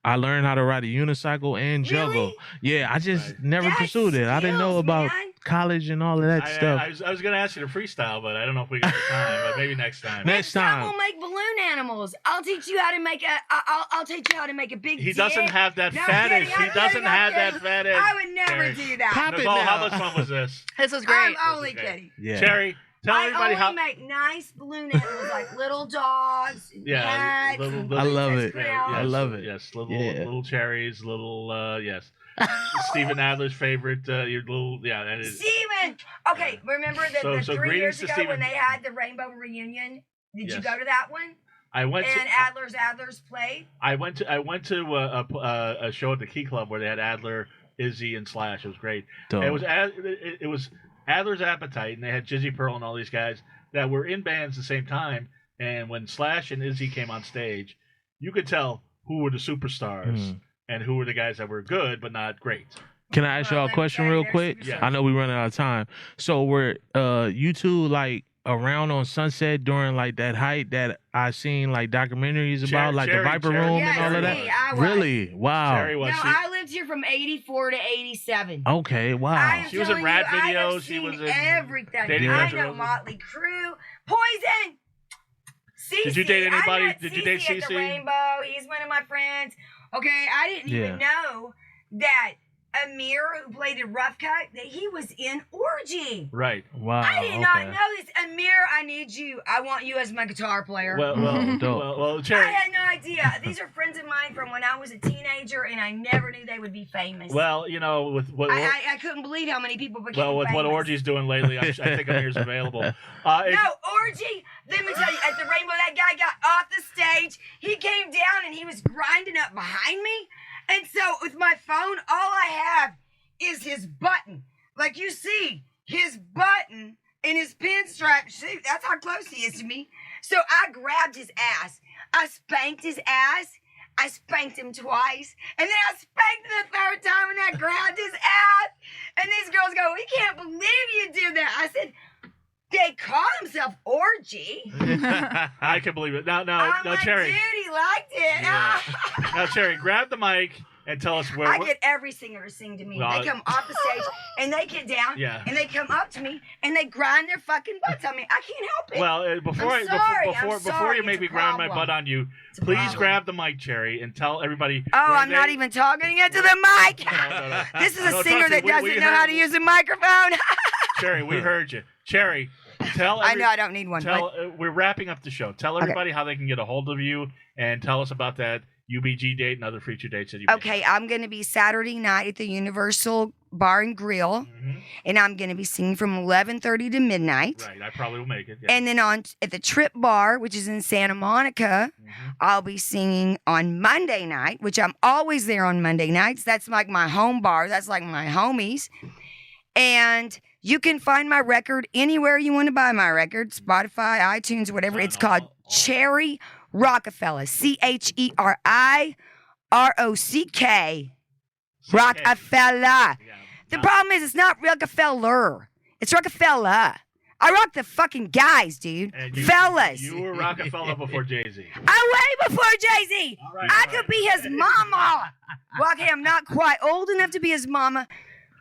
I learned how to ride a unicycle and juggle. Really? Yeah, I just never That's pursued it. I didn't know skills, about man. college and all of that stuff. I was going to ask you to freestyle, but I don't know if we got the time. But maybe next time. Next time. We'll make balloon animals. I'll teach you how to make I'll teach you how to make a big. He doesn't have that fetish. He doesn't have that fetish. I would never do that. Pop it Nicole, now. how much fun was this? This was great. I'm only This is great. kidding. Yeah. Cherry, tell everybody I how. only make nice balloon animals like little dogs and cats. little- I love it. Yeah, I love it. Yes, little Yeah. little cherries, yes. Steven Adler's favorite, your little and it, Steven! Okay, remember So- the so 3 greetings years to ago Steven. when they had the Rainbow Reunion? Did you Yes. go to that one? I went And to Adler's played? I went to a show at the Key Club where they had Adler, Izzy, and Slash. It was great. Dope. It was Adler's Appetite, and they had Jizzy Pearl and all these guys that were in bands at the same time. And when Slash and Izzy came on stage, you could tell who were the superstars and who were the guys that were good but not great. Can I ask y'all a question real quick? Yeah. I know we're running out of time. So were you two like around on Sunset during like that height that I seen like documentaries about, like the Viper Room and all of that? I was. Really? Wow. Cherry was. No, I lived here from 84 to 87. Okay, wow. She was in Ratt videos. She was in everything. I know Motley Crue, Poison. Cece. Did you date anybody? I met Did you date Cece at the Cece? Rainbow. He's one of my friends. Okay, I didn't even know that Amir, who played the Rough Cut, that he was in Orgy. Right. Wow. I did not know this. Amir, I need you. I want you as my guitar player. Well, Cherry. I had no idea. These are friends of mine from when I was a teenager, and I never knew they would be famous. Well, you know, with what I couldn't believe how many people became with famous. what Orgy's doing lately, I think Amir's available. No, Orgy, let me tell you, at the Rainbow, that guy got off the stage. He came down, and he was grinding up behind me. And so with my phone, all I have is his button. Like you see, his button and his pinstripe suit. That's how close he is to me. So I grabbed his ass. I spanked his ass. I spanked him twice. And then I spanked him the third time and I grabbed his ass. And these girls go, we can't believe you did that. I said, they call himself Orgy. I can believe it. Now, Cherry. Dude, he liked it. Yeah. Now, Cherry, grab the mic and tell us where. I get every singer to sing to me. Well, they come off the stage and they get down and they come up to me and they grind their fucking butts on me. I can't help it. Well, before you make me grind my butt on you, please grab the mic, Cherry, and tell everybody. Oh, I'm not even talking into the mic. No. This is a singer that doesn't know how to use a microphone. Cherry, we heard you. Cherry, tell. I know I don't need one. We're wrapping up the show. Tell everybody how they can get a hold of you and tell us about that UBG date and other future dates that you. Okay, I'm going to be Saturday night at the Universal Bar and Grill, and I'm going to be singing from 11:30 to midnight. Right, I probably will make it. Yeah. And then at the Trip Bar, which is in Santa Monica, I'll be singing on Monday night, which I'm always there on Monday nights. That's like my home bar. That's like my homies. And you can find my record anywhere you want to buy my record, Spotify, iTunes, whatever. It's called Cheri Rockafella, CHERI Rockafella. The problem is it's not Rockefeller. It's Rockafella. I rock the fucking guys, dude. Fellas. You were Rockefeller before Jay-Z. I way before Jay-Z. I could be his mama. Well, okay, I'm not quite old enough to be his mama.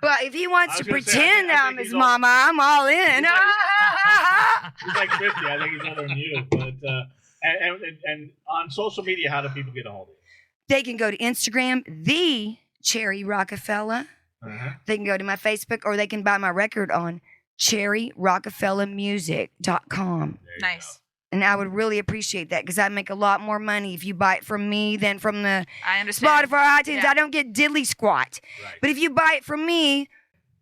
But if he wants to pretend I'm his mama, I'm all in. He's like 50. I think he's older than you. But and on social media, how do people get a hold of you? They can go to Instagram, the Cheri Rockafella. They can go to my Facebook, or they can buy my record on CheriRocafellaMusic.com. Nice. And I would really appreciate that because I make a lot more money if you buy it from me than from the Spotify, iTunes. I don't get diddly squat. Right. But if you buy it from me,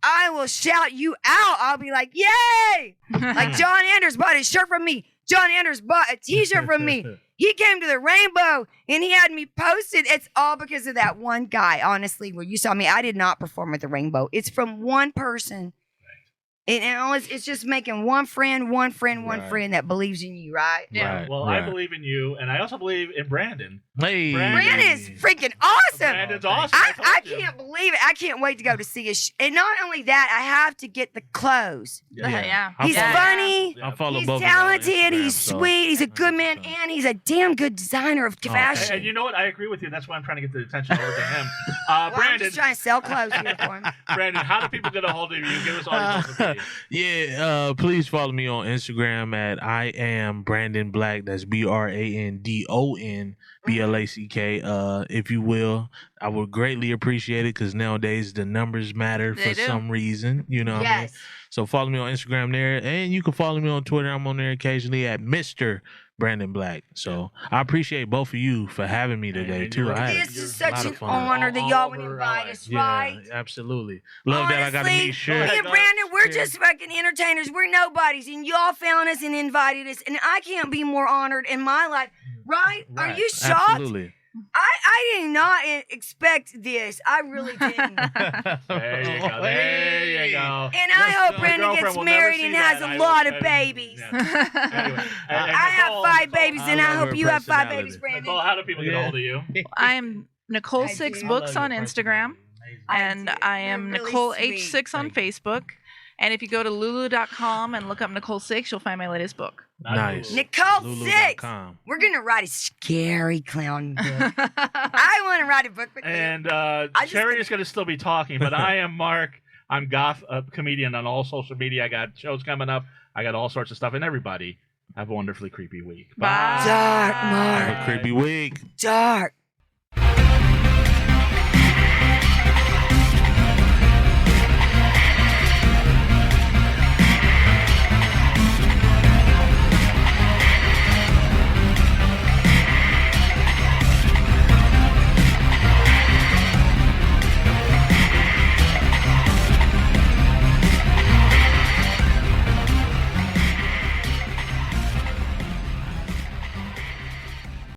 I will shout you out. I'll be like, yay! Like John Anders bought his shirt from me. John Anders bought a t-shirt from me. He came to the Rainbow and he had me posted. It's all because of that one guy. Honestly, where you saw me, I did not perform at the Rainbow. It's from one person. And it's just making one friend that believes in you, right? Yeah. Well, I believe in you, and I also believe in Brandon. Hey. Brandon's freaking awesome. Brandon's awesome. I can't believe it. I can't wait to go to see his and not only that, I have to get the clothes. Yeah. He's funny. I follow he's both talented. He's sweet. He's a good man, and he's a damn good designer of fashion. And you know what? I agree with you. That's why I'm trying to get the attention over to him. Brandon, I'm just trying to sell clothes here for him. Brandon, how do people get a hold of you? Give us all your social media. Yeah, please follow me on Instagram at I am Brandon Black. That's BRANDON BLACK. If you will, I would greatly appreciate it because nowadays the numbers matter for some reason. You know what I mean? So follow me on Instagram there, and you can follow me on Twitter. I'm on there occasionally at Mr. Brandon Black. So I appreciate both of you for having me today too. This is such an honor that y'all would invite us, right? Yeah, absolutely. Love that I got to meet Sure. Me and Brandon, we're just fucking entertainers. We're nobodies, and y'all found us and invited us, and I can't be more honored in my life. Right? Are you shocked? Absolutely. I did not expect this. I really didn't. There you go. There you go. And I hope Brandon gets married and has a lot of babies. Anyway, I have 5 babies, and I hope you have 5 babies, Brandon. Nicole, how do people get a hold of you? I am Nicole 6 Books on Instagram, and I am Nicole H6 on Facebook. And if you go to lulu.com and look up Nicole 6, you'll find my latest book. Nice. Nicole 6. We're going to write a scary clown book. I want to write a book with you. And Cheri is going to still be talking, but I am Mark. I'm goth comedian on all social media. I got shows coming up. I got all sorts of stuff. And everybody, have a wonderfully creepy week. Bye. Dark, Mark. Have a creepy week. Dark.